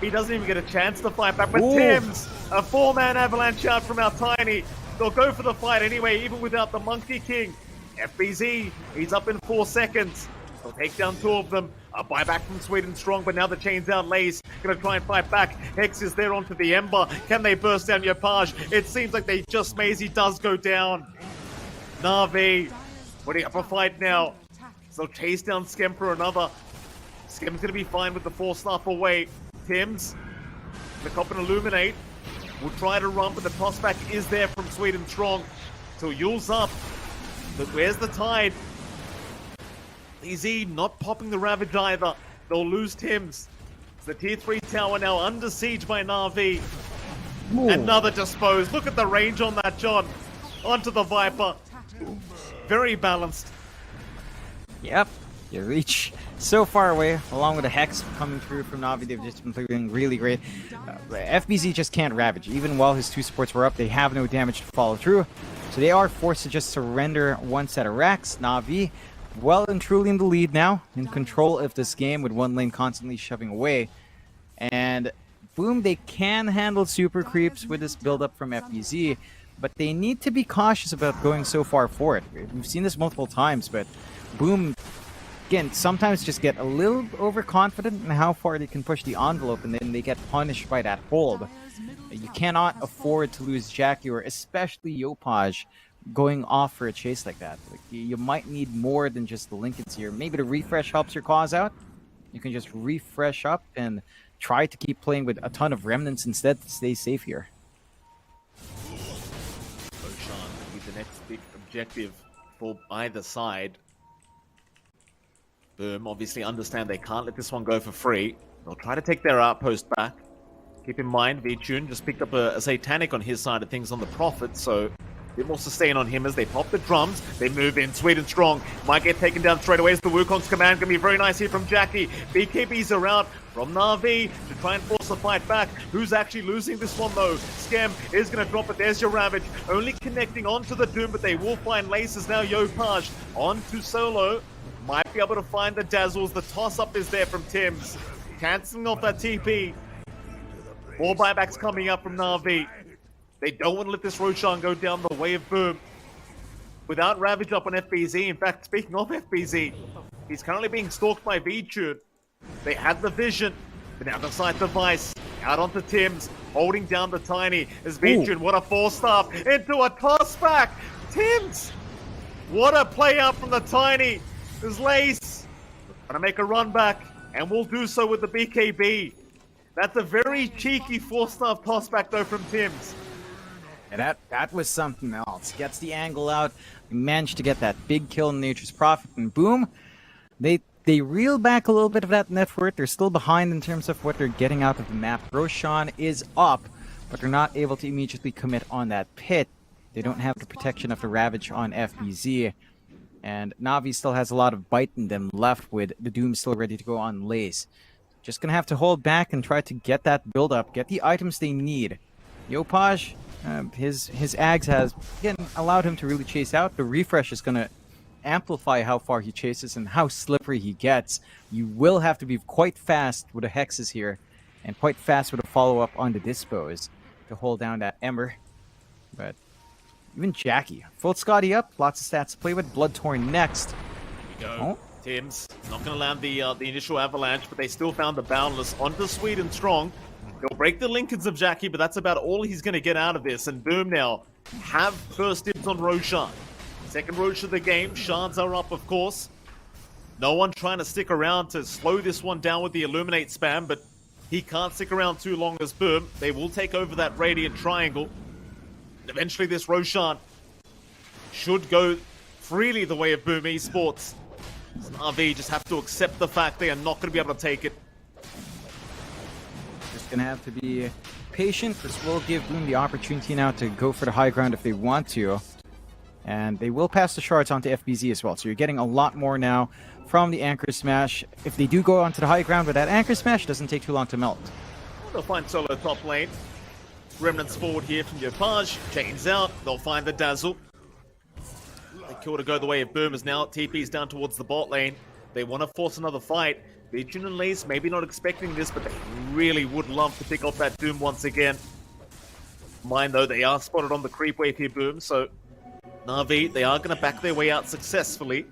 He doesn't even get a chance to fight back. But Tim's, a 4-man avalanche out from our Tiny. They'll go for the fight anyway, even without the Monkey King. FBZ, he's up in 4 seconds. They'll take down 2 of them. A buyback from Sweden Strong, but now the chain's out. Lace gonna try and fight back. Hex is there onto the Ember. Can they burst down Yopaj? It seems like they just may. He does go down. Na'Vi putting up a fight now. So chase down Skem for another. Skem's gonna be fine with the 4-staff away. Tim's the cop and illuminate. Will try to run, but the toss back is there from Sweden Strong. So Yule's up. But where's the tide? EZ not popping the Ravage either. They'll lose Tim's. It's the tier 3 tower now under siege by Na'Vi. Another dispose. Look at the range on that, John. Onto the Viper. Very balanced. Yep, you reach so far away, along with the Hex coming through from Na'Vi. They've just been playing really great. FBZ just can't Ravage. Even while his 2 supports were up, they have no damage to follow through. So they are forced to just surrender 1 set of racks. Na'Vi well and truly in the lead now, in control of this game with 1 lane constantly shoving away. And Boom, they can handle super creeps with this build-up from FBZ, but they need to be cautious about going so far forward. We've seen this multiple times, but Boom, again, sometimes just get a little overconfident in how far they can push the envelope, and then they get punished by that hold. You cannot afford to lose Jackie, or especially Yopaj, going off for a chase like that. Like, you might need more than just the Lincolns here. Maybe the refresh helps your cause out. You can just refresh up and try to keep playing with a ton of remnants instead to stay safe here. Roshan with the next big objective for either side. Boom obviously understand they can't let this one go for free. They'll try to take their outpost back. Keep in mind, Vichun just picked up a Satanic on his side of things on the Prophet, so a bit more sustain on him as they pop the drums. They move in. Sweden Strong might get taken down straight away as the Wukong's command. Gonna be very nice here from Jackie. BKBs are out from Na'Vi to try and force the fight back. Who's actually losing this one though? Skem is gonna drop it. There's your Ravage. Only connecting onto the Doom, but they will find Laces now. Yopaj onto Solo. Might be able to find the Dazzles. The toss-up is there from Tim's. Cancelling off that TP. More buybacks coming up from Na'Vi. They don't want to let this Roshan go down the way of Boom. Without Ravage up on FBZ, in fact, speaking of FBZ, he's currently being stalked by Vichun. They had the vision, but now the sight device. Out onto Tim's, holding down the Tiny. As Vichun, what a 4-star into a toss back. Tim's, what a play out from the Tiny. There's Lace, gonna make a run back, and we'll do so with the BKB. That's a very cheeky 4-star toss back though from Tim's. And that was something else. Gets the angle out, managed to get that big kill in Nature's Prophet, and Boom, they reel back a little bit of that net worth. They're still behind in terms of what they're getting out of the map. Roshan is up, but they're not able to immediately commit on that pit. They don't have the protection of the Ravage on FBZ. And Na'Vi still has a lot of bite in them left with the Doom still ready to go on Lace. Just gonna have to hold back and try to get that build up, get the items they need. Yopaj, his Ags has, again, allowed him to really chase out. The refresh is going to amplify how far he chases and how slippery he gets. You will have to be quite fast with the Hexes here, and quite fast with a follow-up on the Dispose to hold down that Ember. But even Jackie, full Scotty up, lots of stats to play with. Bloodtorn next. Here we go. Tim's not going to land the initial avalanche, but they still found the Boundless onto Sweden Strong. He'll break the Lincolns of Jackie, but that's about all he's going to get out of this. And Boom now have first dibs on Roshan. Second Rosh of the game. Shards are up, of course. No one trying to stick around to slow this one down with the Illuminate spam, but he can't stick around too long as Boom. They will take over that Radiant Triangle. And eventually this Roshan should go freely the way of Boom Esports. Na'Vi just have to accept the fact they are not going to be able to take it. just gonna have to be patient. This will give Boom the opportunity now to go for the high ground if they want to. And they will pass the shards onto FBZ as well. So you're getting a lot more now from the Anchor Smash. If they do go onto the high ground with that Anchor Smash, it doesn't take too long to melt. They'll find solo top lane. Remnants forward here from Yopaj. Chains out. They'll find the Dazzle. They kill to go the way of Boomers now. TP's down towards the bot lane. They want to force another fight. Vision and Lace maybe not expecting this, but they really would love to pick up that Doom once again. Mind though, they are spotted on the creep wave here, Boom, so Na'Vi, they are going to back their way out successfully.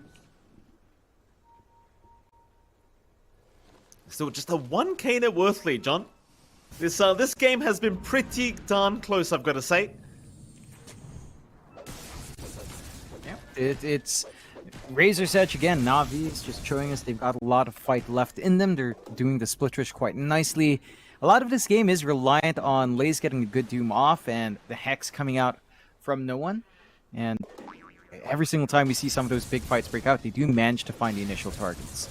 Still just a 1k net worth lead, John. This game has been pretty darn close, I've got to say. Yeah, it's Razor's Edge again. Na'Vi's just showing us they've got a lot of fight left in them. They're doing the split rush quite nicely. A lot of this game is reliant on Lays getting a good Doom off and the Hex coming out from no one. And every single time we see some of those big fights break out, they do manage to find the initial targets.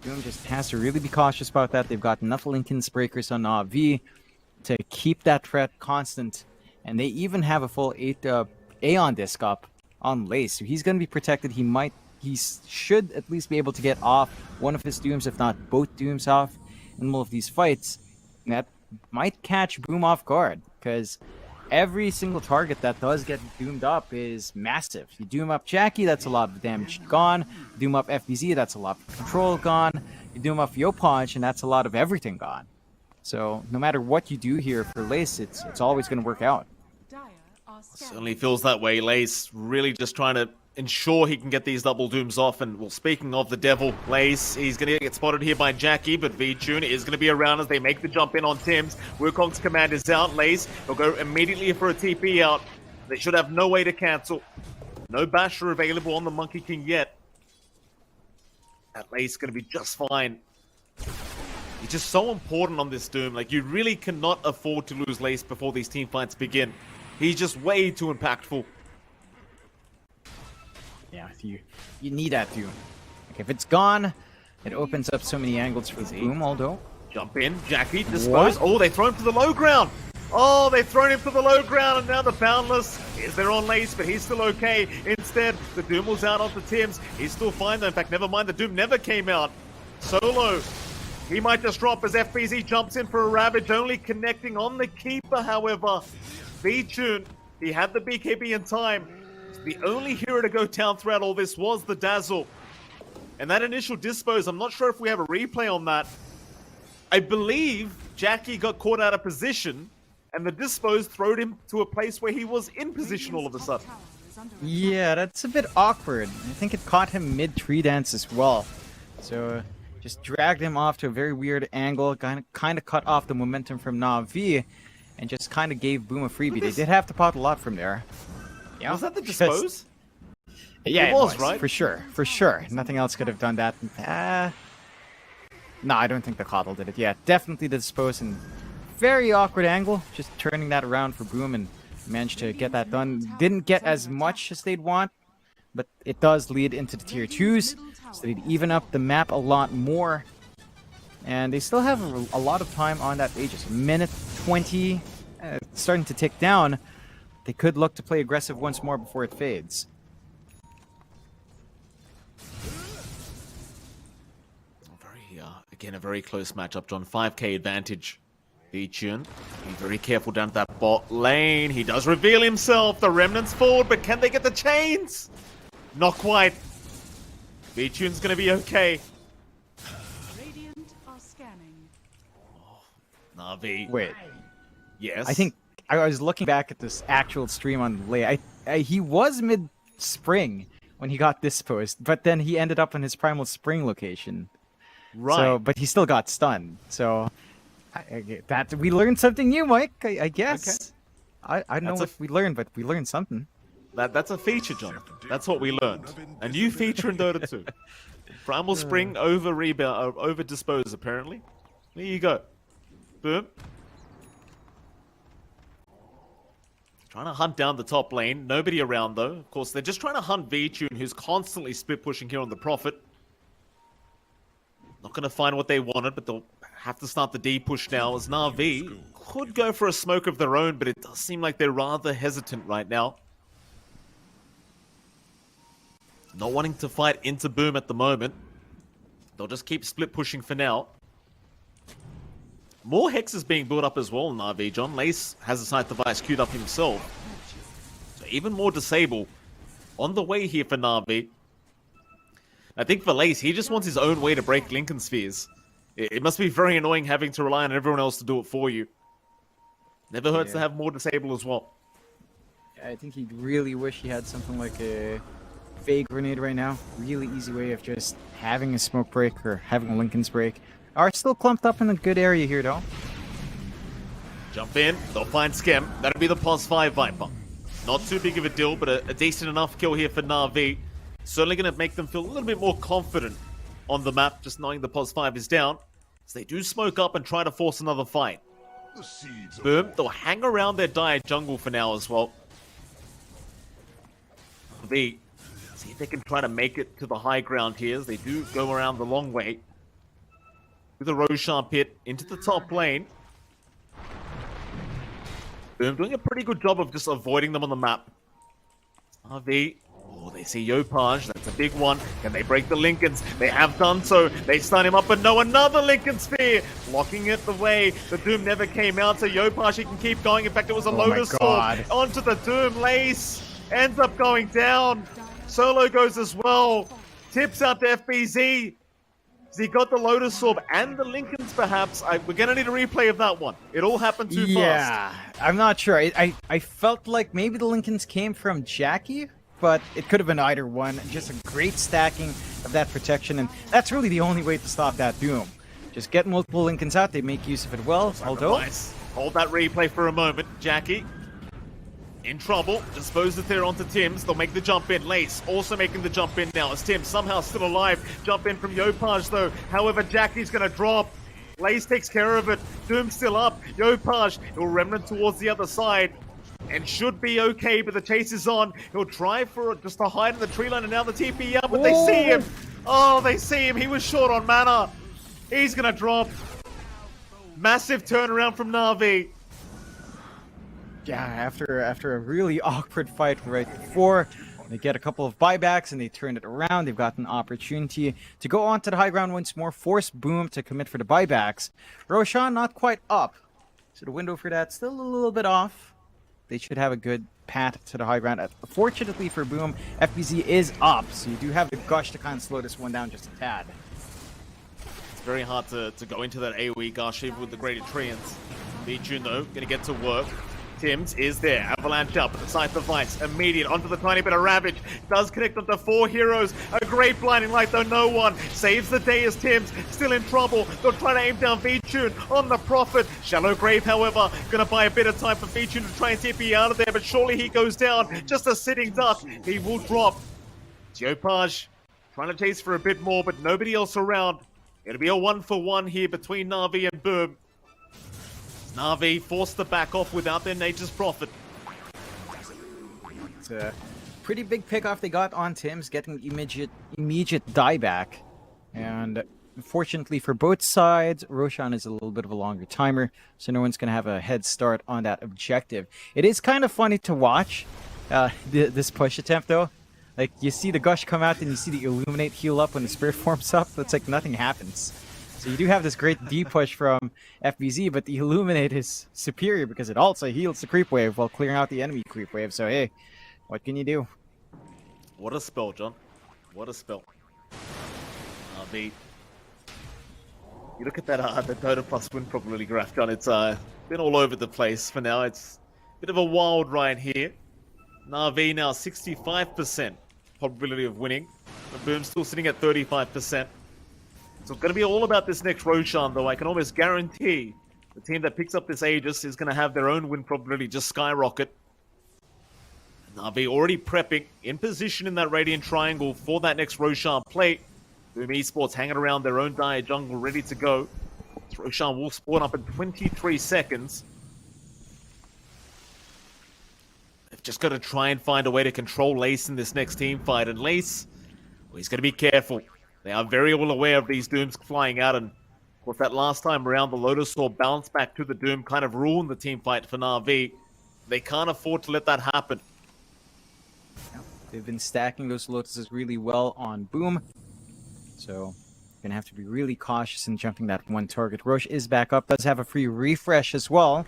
Doom just has to really be cautious about that. They've got enough Linken's breakers on Na'Vi to keep that threat constant. And they even have a full Aeon disc up on Lace. So he's going to be protected. He should at least be able to get off one of his Dooms, if not both Dooms off in the middle of these fights. And that might catch Boom off guard, because every single target that does get doomed up is massive. You doom up Jackie, that's a lot of damage gone. You doom up FBZ, that's a lot of control gone. You doom up Yopaj, and that's a lot of everything gone. So no matter what you do here for Lace, it's always going to work out. Certainly feels that way. Lace really just trying to ensure he can get these double Dooms off. And, well, speaking of the devil, Lace, he's going to get spotted here by Jackie, but V-Tune is going to be around as they make the jump in on Tim's. Wukong's command is out. Lace will go immediately for a TP out. They should have no way to cancel. No Basher available on the Monkey King yet. That Lace is going to be just fine. He's just so important on this Doom. Like, you really cannot afford to lose Lace before these team fights begin. He's just way too impactful. Yeah, you need that Doom. Like, if it's gone, it opens up so many angles for Boom, although. Jump in, Jackie, dispose. Oh, they throw him to the low ground. Oh, they've thrown him to the low ground, and now the Boundless is there on Lace, but he's still okay. Instead, the Doom was out onto Tim's. He's still fine, though. In fact, never mind, the Doom never came out. Solo. He might just drop as FBZ jumps in for a Ravage, only connecting on the Keeper, however. V-Tune, he had the BKB in time. The only hero to go down throughout all this was the Dazzle. And that initial dispose, I'm not sure if we have a replay on that. I believe Jackie got caught out of position, and the dispose throwed him to a place where he was in position all of a sudden. Yeah, that's a bit awkward. I think it caught him mid-tree dance as well. So just dragged him off to a very weird angle, kind of cut off the momentum from Na'Vi, and just kind of gave Boom a freebie. They did have to pot a lot from there. Yeah, was that the dispose? Yeah, it was, right? For sure. Nothing else could have done that. No, I don't think the Coddle did it. Yeah, definitely the dispose, and very awkward angle. Just turning that around for Boom and managed to get that done. Didn't get as much as they'd want, but it does lead into the tier 2s, so they'd even up the map a lot more. And they still have a lot of time on that Aegis. Minute 20, starting to tick down. They could look to play aggressive once more before it fades. Again, a very close matchup, John. 5k advantage. V-Tune, be very careful down that bot lane. He does reveal himself. The Remnants forward, but can they get the chains? Not quite. V-Tune's going to be okay. Radiant are scanning. Na'Vi. Wait. Yes? I think I was looking back at this actual stream on Lay. He was mid-spring when he got disposed, but then he ended up in his Primal Spring location. Right. So, but he still got stunned. So that we learned something new, Mike. I guess. Okay. I don't know what we learned, but we learned something. That's a feature, John. That's what we learned. A new feature in Dota 2. Primal Spring over rebound, over dispose. Apparently. There you go. Boom. Trying to hunt down the top lane. Nobody around though. Of course, they're just trying to hunt V-Tune, who's constantly split pushing here on the Prophet. Not going to find what they wanted, but they'll have to start the D push now as Na'Vi could go for a smoke of their own, but it does seem like they're rather hesitant right now. Not wanting to fight into Boom at the moment. They'll just keep split pushing for now. More hexes being built up as well, Na'Vi. John Lace has a scythe device queued up himself. So even more disable on the way here for Na'Vi. I think for Lace, he just wants his own way to break Lincoln Spheres. It must be very annoying having to rely on everyone else to do it for you. Never hurts to have more disable as well. I think he'd really wish he had something like a fake grenade right now. Really easy way of just having a smoke break or having a Lincoln's break. Are still clumped up in a good area here though. Jump in, they'll find Skem. That'll be the +5 Viper. Not too big of a deal, but a decent enough kill here for Na'Vi. Certainly going to make them feel a little bit more confident on the map, just knowing the +5 is down. So they do smoke up and try to force another fight. Boom, they'll hang around their dire jungle for now as well. Na'Vi, see if they can try to make it to the high ground here, as they do go around the long way. With the Roshan pit into the top lane. Boom, doing a pretty good job of just avoiding them on the map. RV, oh, they see Yopaj, that's a big one. Can they break the Lincolns? They have done so. They stun him up, but no, another Lincoln Sphere! Blocking it the way. The Doom never came out, so Yopaj, he can keep going. In fact, it was a Lotus Sword onto the Doom. Lace ends up going down. Solo goes as well. Tips out to FBZ. He got the Lotus Orb and the Lincolns, perhaps. We're going to need a replay of that one. It all happened too fast. Yeah, I'm not sure. I felt like maybe the Lincolns came from Jackie, but it could have been either one. Just a great stacking of that protection, and that's really the only way to stop that Doom. Just get multiple Lincolns out. They make use of it well, although... Nice. Hold that replay for a moment. Jackie in trouble. Dispose of there onto Tims. They'll make the jump in. Lace also making the jump in now as Tims somehow still alive. Jump in from Yopaj though. However, Jackie's going to drop. Lace takes care of it. Doom still up. Yopaj, he'll remnant towards the other side and should be okay, but the chase is on. He'll try for just to hide in the tree line, and now the TP up, but they see him. Oh, they see him. He was short on mana. He's going to drop. Massive turnaround from Na'Vi. Yeah, after a really awkward fight right before, they get a couple of buybacks and they turn it around. They've got an opportunity to go onto the high ground once more, force Boom to commit for the buybacks. Roshan not quite up, so the window for that still a little bit off. They should have a good path to the high ground. Fortunately for Boom, FBZ is up, so you do have the gush to kind of slow this one down just a tad. It's very hard to go into that AoE gush even with the Greater Treants. Vichun though, gonna get to work. Tims is there. Avalanche up. The Scythe device. Immediate onto the tiny bit of Ravage. Does connect onto 4 heroes. A great blinding light though. No one. Saves the day as Tims still in trouble. They'll try to aim down Vichun on the Prophet. Shallow Grave, however, gonna buy a bit of time for Vichun to try and TP out of there, but surely he goes down. Just a sitting duck. He will drop. Yopaj trying to chase for a bit more, but nobody else around. It'll be a 1-for-1 here between Na'Vi and Boom. Na'Vi forced to back off without their Nature's Prophet. It's a pretty big pickoff they got on Tims, getting immediate dieback. And unfortunately for both sides, Roshan is a little bit of a longer timer, so no one's going to have a head start on that objective. It is kind of funny to watch this push attempt, though. Like, you see the gush come out, and you see the Illuminate heal up when the Spirit forms up. It's like nothing happens. So you do have this great D push from FBZ, but the Illuminate is superior because it also heals the creep wave while clearing out the enemy creep wave. So hey, what can you do? What a spell, John. What a spell. You look at that the Dota plus win probability graph, John. It's been all over the place for now. It's a bit of a wild ride here. Na'Vi now 65% probability of winning. The Boom's still sitting at 35%. So it's going to be all about this next Roshan, though. I can almost guarantee the team that picks up this Aegis is going to have their own win probability just skyrocket. Na'Vi already prepping, in position in that Radiant Triangle for that next Roshan play. Boom Esports hanging around their own dire jungle, ready to go. This Roshan will spawn up in 23 seconds. They've just got to try and find a way to control Lace in this next team fight. And Lace, well, he's going to be careful. They are very well aware of these Dooms flying out, and With that last time around, the Lotus Orb bounced back to the Doom, kind of ruined the team fight for Na'Vi. They can't afford to let that happen. They've been stacking those Lotuses really well on Boom. So, gonna have to be really cautious in jumping that one target. Roche is back up, does have a free refresh as well.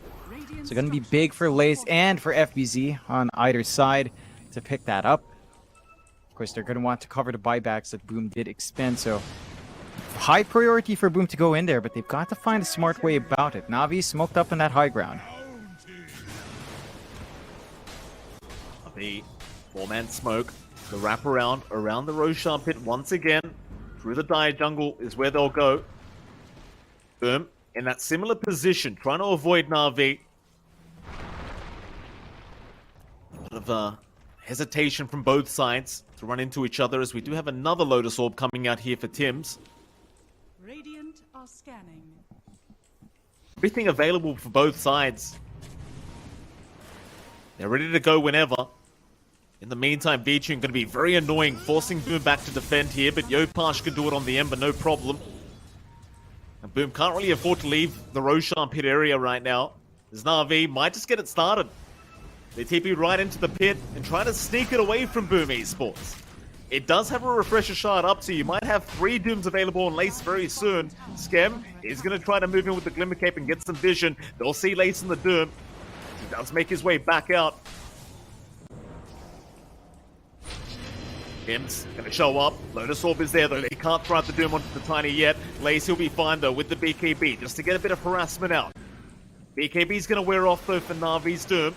So gonna be big for Lace and for FBZ on either side to pick that up. Of course, they're gonna want to cover the buybacks that Boom did expend, so high priority for Boom to go in there, but they've got to find a smart way about it. Na'Vi smoked up on that high ground. The four-man smoke, the wraparound around the Roshan pit once again. Through the dire jungle is where they'll go. Boom, in that similar position, trying to avoid Na'Vi. A bit of hesitation from both sides to run into each other, as we do have another Lotus Orb coming out here for Tims. Radiant are scanning. Everything available for both sides. They're ready to go whenever. In the meantime, Vichun going to be very annoying, forcing Boom back to defend here, but Yopash can do it on the Ember, no problem. And Boom can't really afford to leave the Roshan pit area right now. As Na'Vi might just get it started. They TP right into the pit and try to sneak it away from Boom Esports. It does have a refresher shard up, so you might have 3 Dooms available on Lace very soon. Skem is going to try to move in with the Glimmer Cape and get some vision. They'll see Lace in the Doom. He does make his way back out. Tim's gonna show up. Lotus Orb is there, though they can't throw out the Doom onto the Tiny yet. Lace, he'll be fine, though, with the BKB, just to get a bit of harassment out. BKB's gonna wear off, though, for Na'Vi's Doom.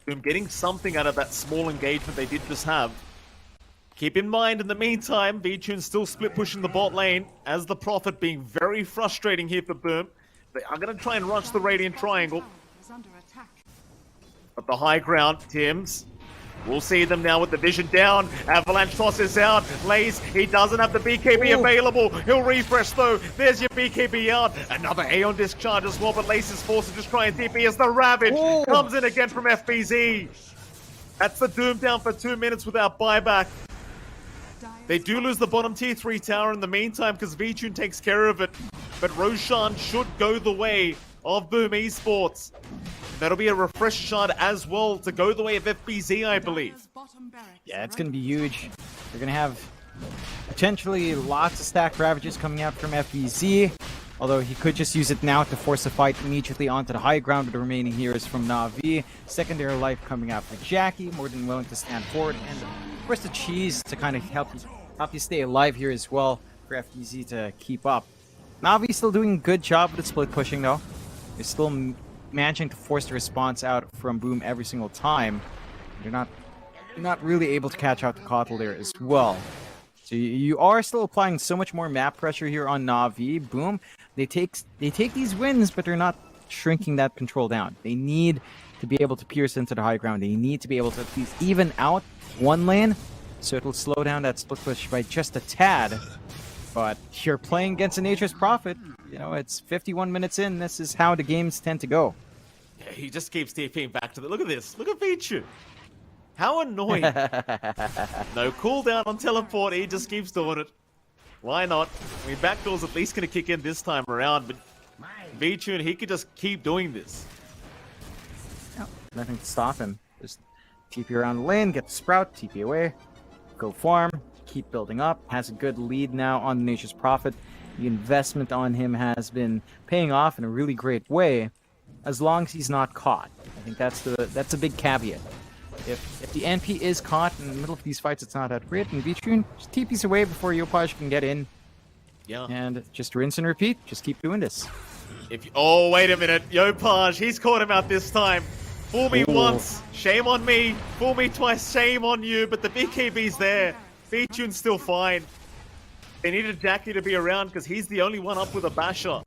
Doom getting something out of that small engagement they did just have. Keep in mind, in the meantime, Vichun's still split pushing the bot lane, as the Prophet being very frustrating here for Boom. They are gonna try and rush the Radiant Triangle. Is under attack. But the high ground, Tims. We'll see them now with the vision down. Avalanche toss is out. Lace, he doesn't have the BKB available. He'll refresh though. There's your BKB out. Another Aeon discharge as well, but Lace is forced to just try and TP as the Ravage comes in again from FBZ. That's the Doom down for 2 minutes without buyback. They do lose the bottom tier 3 tower in the meantime because Vichun takes care of it. But Roshan should go the way of Boom Esports. That'll be a refresh shard as well to go the way of FBZ, I believe. Yeah, it's going to be huge. They're going to have potentially lots of stacked Ravages coming out from FBZ. Although he could just use it now to force a fight immediately onto the high ground with the remaining heroes from Na'Vi. Secondary life coming out for Jackie, more than willing to stand forward. And of course the cheese to kind of help you stay alive here as well for FBZ to keep up. Na'Vi still doing a good job with the split pushing though. They're still managing to force the response out from Boom every single time. You're not really able to catch out the Kotl there as well. So you are still applying so much more map pressure here on Na'Vi. Boom, they take these wins, but they're not shrinking that control down. They need to be able to pierce into the high ground. They need to be able to at least even out one lane, so it'll slow down that split push by just a tad. But you're playing against a Nature's Prophet. You know, it's 51 minutes in. This is how the games tend to go. Yeah, he just keeps TPing back to the... Look at this. Look at Vichun. How annoying. No cooldown on teleport. He just keeps doing it. Why not? I mean, backdoor's at least going to kick in this time around. But Vichun, he could just keep doing this. Nothing to stop him. Just TP around the lane, get the Sprout, TP away, go farm, keep building up. Has a good lead now on the Nature's Prophet. The investment on him has been paying off in a really great way, as long as he's not caught. I think that's a big caveat. If the NP is caught in the middle of these fights, it's not that great. And Vichun just TPs away before Yopaj can get in. Yeah. And just rinse and repeat. Just keep doing this. Oh, wait a minute. Yopaj, he's caught him out this time. Fool me once, shame on me. Fool me twice, shame on you. But the BKB's there. Vichun's still fine. They needed Jackie to be around because he's the only one up with a basher.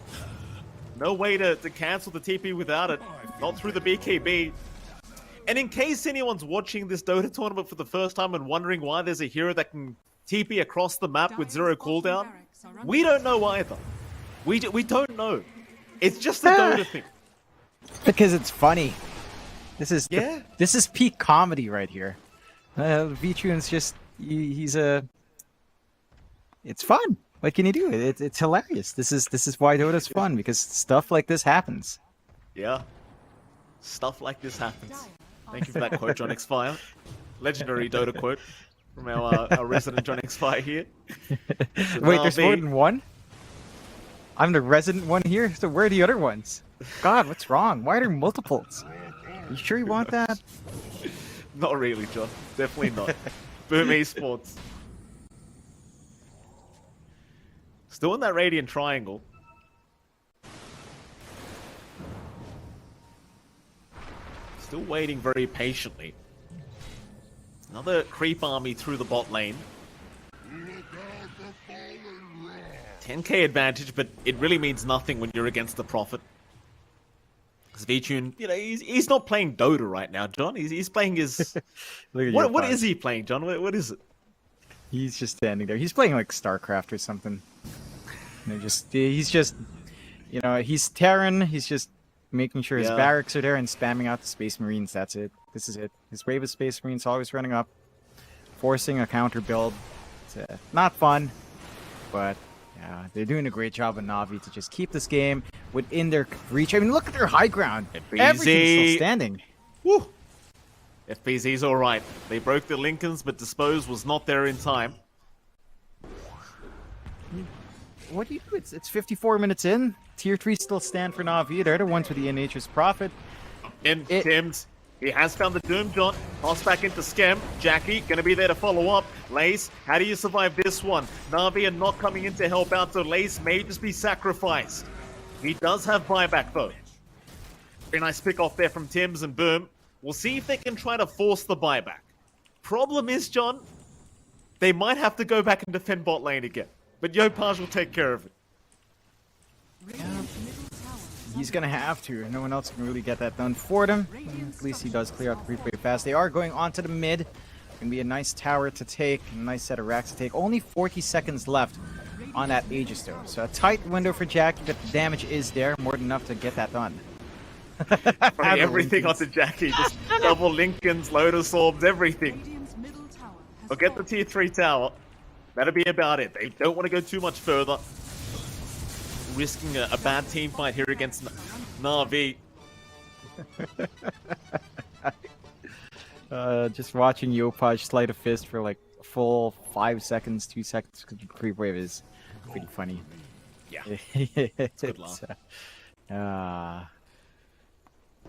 No way to cancel the TP without it. Not through the BKB. And in case anyone's watching this Dota tournament for the first time and wondering why there's a hero that can TP across the map with 0 cooldown, we don't know either. We don't know. It's just a Dota thing. Because it's funny. This is peak comedy right here. Vichun's just he's a It's fun. What can you do? It's hilarious. This is why Dota's fun, because stuff like this happens. Yeah. Stuff like this happens. Thank you for that quote, John X-Fire. Legendary Dota quote from our resident John X-Fire here. So Wait, there's Navi- more than one? I'm the resident one here, so where are the other ones? God, what's wrong? Why are there multiples? You sure you want that? Not really, John. Definitely not. Boom Esports. Still in that Radiant Triangle. Still waiting very patiently. Another creep army through the bot lane. 10k advantage, but it really means nothing when you're against the Prophet. Because VTune, you know, he's not playing Dota right now, John. He's playing his... what is he playing, John? What is it? He's just standing there. He's playing like StarCraft or something. He's just, you know, he's Terran. He's just making sure his barracks are there and spamming out the Space Marines. That's it. This is it. His wave of Space Marines always running up, forcing a counter build. It's not fun, but yeah, they're doing a great job of Na'Vi to just keep this game within their reach. I mean, look at their high ground. Everything's still standing. Woo! FPZ's alright. They broke the Lincolns, but Dispose was not there in time. What do you do? It's 54 minutes in. Tier 3 still stand for Na'Vi. They're the ones with the Nature's Prophet. In Tim's, he has found the Doom, John. Toss back into Skem. Jackie, gonna be there to follow up. Lace, how do you survive this one? Na'Vi are not coming in to help out, so Lace may just be sacrificed. He does have buyback, though. Very nice pick off there from Tim's and Boom. We'll see if they can try to force the buyback. Problem is, John, they might have to go back and defend bot lane again. But Yopaj will take care of it. He's gonna have to. No one else can really get that done for them. At least he does clear out the creep wave fast. They are going onto the mid. Gonna be a nice tower to take, a nice set of racks to take. Only 40 seconds left on that Aegis Stone. So a tight window for Jackie, but the damage is there, more than enough to get that done. Everything onto Jackie, just double Lincolns, Lotus Orbs, everything. I'll get the tier 3 tower. That'll be about it. They don't want to go too much further. Risking a bad team fight here against Na'Vi. Just watching Yopaj slide a fist for like a full 5 seconds, 2 seconds, because creep wave is pretty funny. Yeah. It's a good laugh.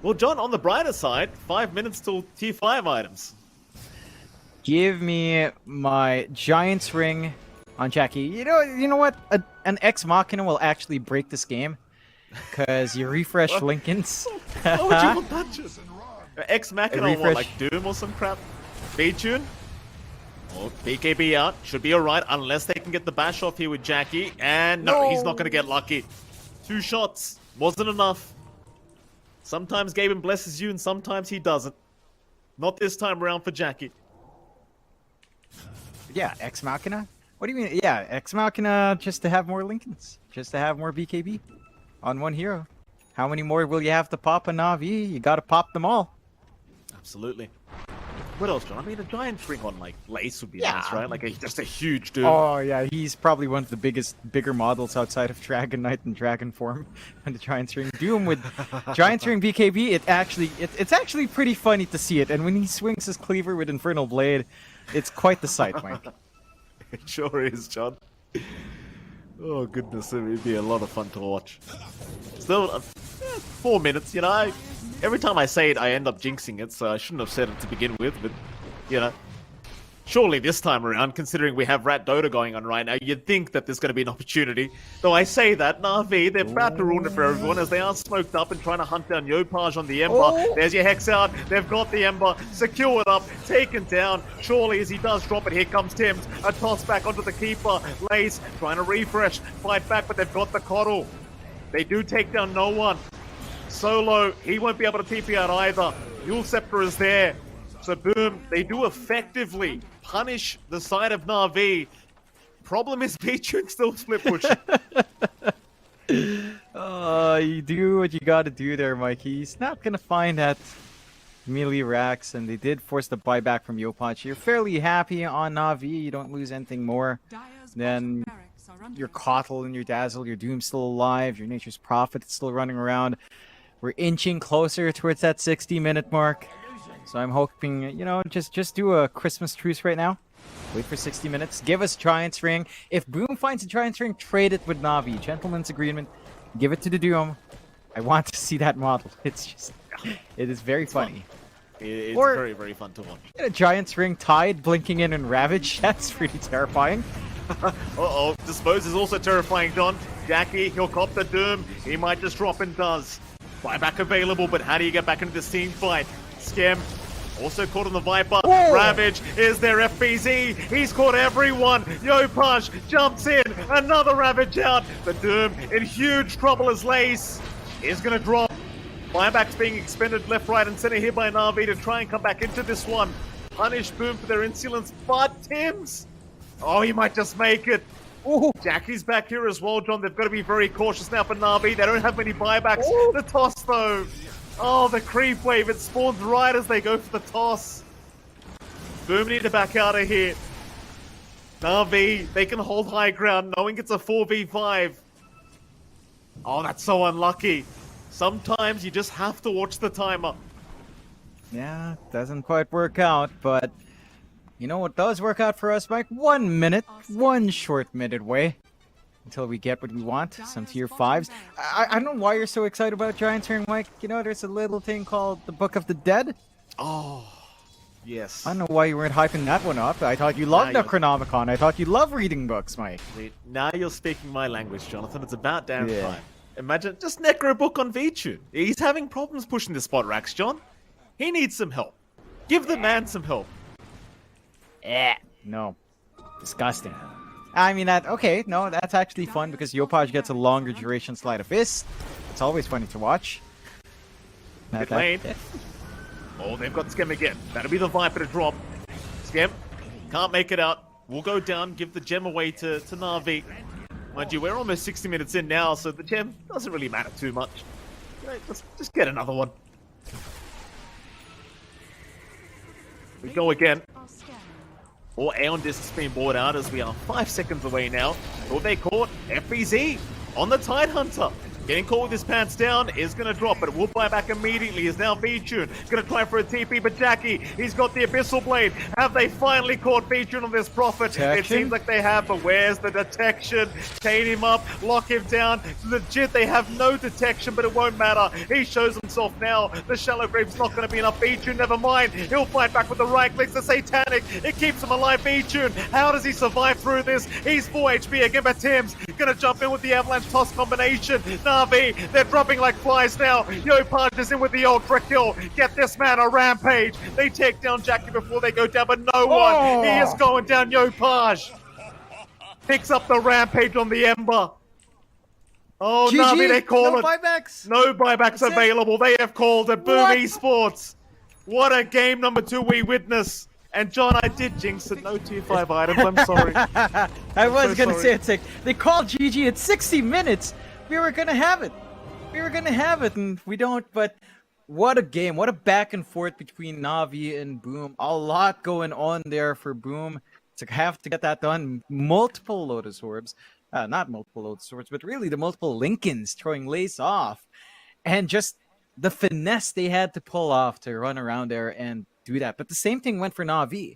Well, John, on the brighter side, 5 minutes till tier 5 items. Give me my Giant's Ring on Jackie. You know what? An Ex Machina will actually break this game. Because you refresh Lincolns. Why would you want that just? Ex Machina, what, like Doom or some crap? B-Tune? Oh, BKB out. Should be alright, unless they can get the bash off here with Jackie. And no, he's not going to get lucky. 2 shots. Wasn't enough. Sometimes Gaben blesses you, and sometimes he doesn't. Not this time around for Jackie. Yeah, Ex Machina? What do you mean? Yeah, Ex Machina just to have more Lincolns. Just to have more BKB on one hero. How many more will you have to pop a Na'Vi? You gotta pop them all. Absolutely. What else, John? I mean, a giant ring on, like, Lace would be nice, right? Like, just a huge dude. Oh, yeah, he's probably one of the bigger models outside of Dragon Knight and Dragon Form. And the Giant's Ring. Doom with Giant's Ring BKB, it's actually pretty funny to see it. And when he swings his cleaver with Infernal Blade, it's quite the sight, Mike. It sure is, John. Oh, goodness, it would be a lot of fun to watch. Still, 4 minutes, you know. Every time I say it, I end up jinxing it, so I shouldn't have said it to begin with, but, you know. Surely this time around, considering we have Rat Dota going on right now, you'd think that there's going to be an opportunity. Though I say that, Na'Vi, they're about to ruin it for everyone as they are smoked up and trying to hunt down Yopaj on the Ember. There's your Hex out. They've got the Ember. Secured up. Taken down. Surely as he does drop it, here comes Tim's. A toss back onto the Keeper. Lace trying to refresh. Fight back, but they've got the Coddle. They do take down no one. Solo, he won't be able to TP out either. Yule Scepter is there. So boom, they do effectively punish the side of Na'Vi. Problem is, B-Tune still split pushing. You do what you gotta do there, Mike. He's not gonna find that melee racks, and they did force the buyback from Yopaj. You're fairly happy on Na'Vi. You don't lose anything more Dire's than bottom barracks are under your attack. Kotl and your Dazzle. Your Doom's still alive. Your Nature's Prophet is still running around. We're inching closer towards that 60-minute mark. So I'm hoping, you know, just do a Christmas truce right now. Wait for 60 minutes. Give us Giant's Ring. If Boom finds a Giant's Ring, trade it with Na'Vi. Gentleman's agreement. Give it to the Doom. I want to see that model. It's just, it is very funny. It's Or- very, very fun to watch. Get a Giant's Ring tied, blinking in and Ravage. That's pretty terrifying. Uh-oh, Dispose is also terrifying, John. Jackie, he'll cop the Doom. He might just drop and does. Buyback available, but how do you get back into this team fight? Skim, also caught on the Viper. Whoa. Ravage is their FBZ. He's caught everyone. Yopaj jumps in. Another Ravage out. The Doom in huge trouble as Lace is going to drop. Buyback's being expended left, right, and center here by Na'Vi to try and come back into this one. Punish Boom for their insolence, but Tim's. Oh, he might just make it. Ooh. Jackie's back here as well, John. They've got to be very cautious now for Na'Vi. They don't have many buybacks. Ooh. The toss, though. Oh, the creep wave. It spawns right as they go for the toss. Boom need to back out of here. Na'Vi, they can hold high ground knowing it's a 4v5. Oh, that's so unlucky. Sometimes you just have to watch the timer. Yeah, doesn't quite work out, but you know what does work out for us, Mike? 1 minute, one short minute away until we get what we want, some tier 5s. I don't know why you're so excited about Giant's Ring, Mike. You know, there's a little thing called the Book of the Dead. Oh, yes. I don't know why you weren't hyping that one up. I thought you loved Now the Chronomicon. I thought you loved reading books, Mike. Now you're speaking my language, Jonathan. It's about damn Yeah. time. Imagine just Necro book on VTune. He's having problems pushing the spot racks, John. He needs some help. Give the man some help. No. Disgusting. I mean, that's actually fun because Yopaj gets a longer duration Sleight of Fist. It's always funny to watch. Mid lane. Oh, they've got Skem again. That'll be the Viper to drop. Skem can't make it out. We'll go down, give the gem away to Na'Vi. Mind you, we're almost 60 minutes in now, so the gem doesn't really matter too much. Just get another one. We go again. Are scanning. Or Aeon Disc has been bought out as we are 5 seconds away now. Thought they caught FBZ on the Tidehunter. Getting caught with his pants down is going to drop, but it will buy back immediately. Is now V-Tune. Going to try for a TP, but Jackie, he's got the Abyssal Blade. Have they finally caught V-Tune on this Prophet? Detection? It seems like they have, but where's the detection? Chain him up, lock him down. Legit, they have no detection, but it won't matter. He shows himself now. The Shallow Grave's not going to be enough. V-Tune, never mind. He'll fight back with the right clicks. The Satanic, it keeps him alive. V-Tune, how does he survive through this? He's 4 HP again, but Tim's going to jump in with the Avalanche Toss combination. Na'Vi, they're dropping like flies now. Yopaj is in with the ultra kill. Get this man a rampage. They take down Jackie before they go down, but no one. He is going down. Yopaj picks up the rampage on the Ember. Oh, GG, Na'Vi, they call no it. buybacks. No buybacks That's it. available. They have called it. Boom What? Esports. What a game number 2 we witness. And John, I did jinx it. No tier 5 items. I'm sorry. I was so gonna sorry. say it's like they called GG at 60 minutes. We were gonna have it. And we don't. But what a game! What a back and forth between Na'Vi and Boom. A lot going on there for Boom to have to get that done. Multiple Lotus Orbs, not multiple Lotus Orbs, but really the multiple Lincolns throwing Lace off, and just the finesse they had to pull off to run around there and do that. But the same thing went for Na'Vi.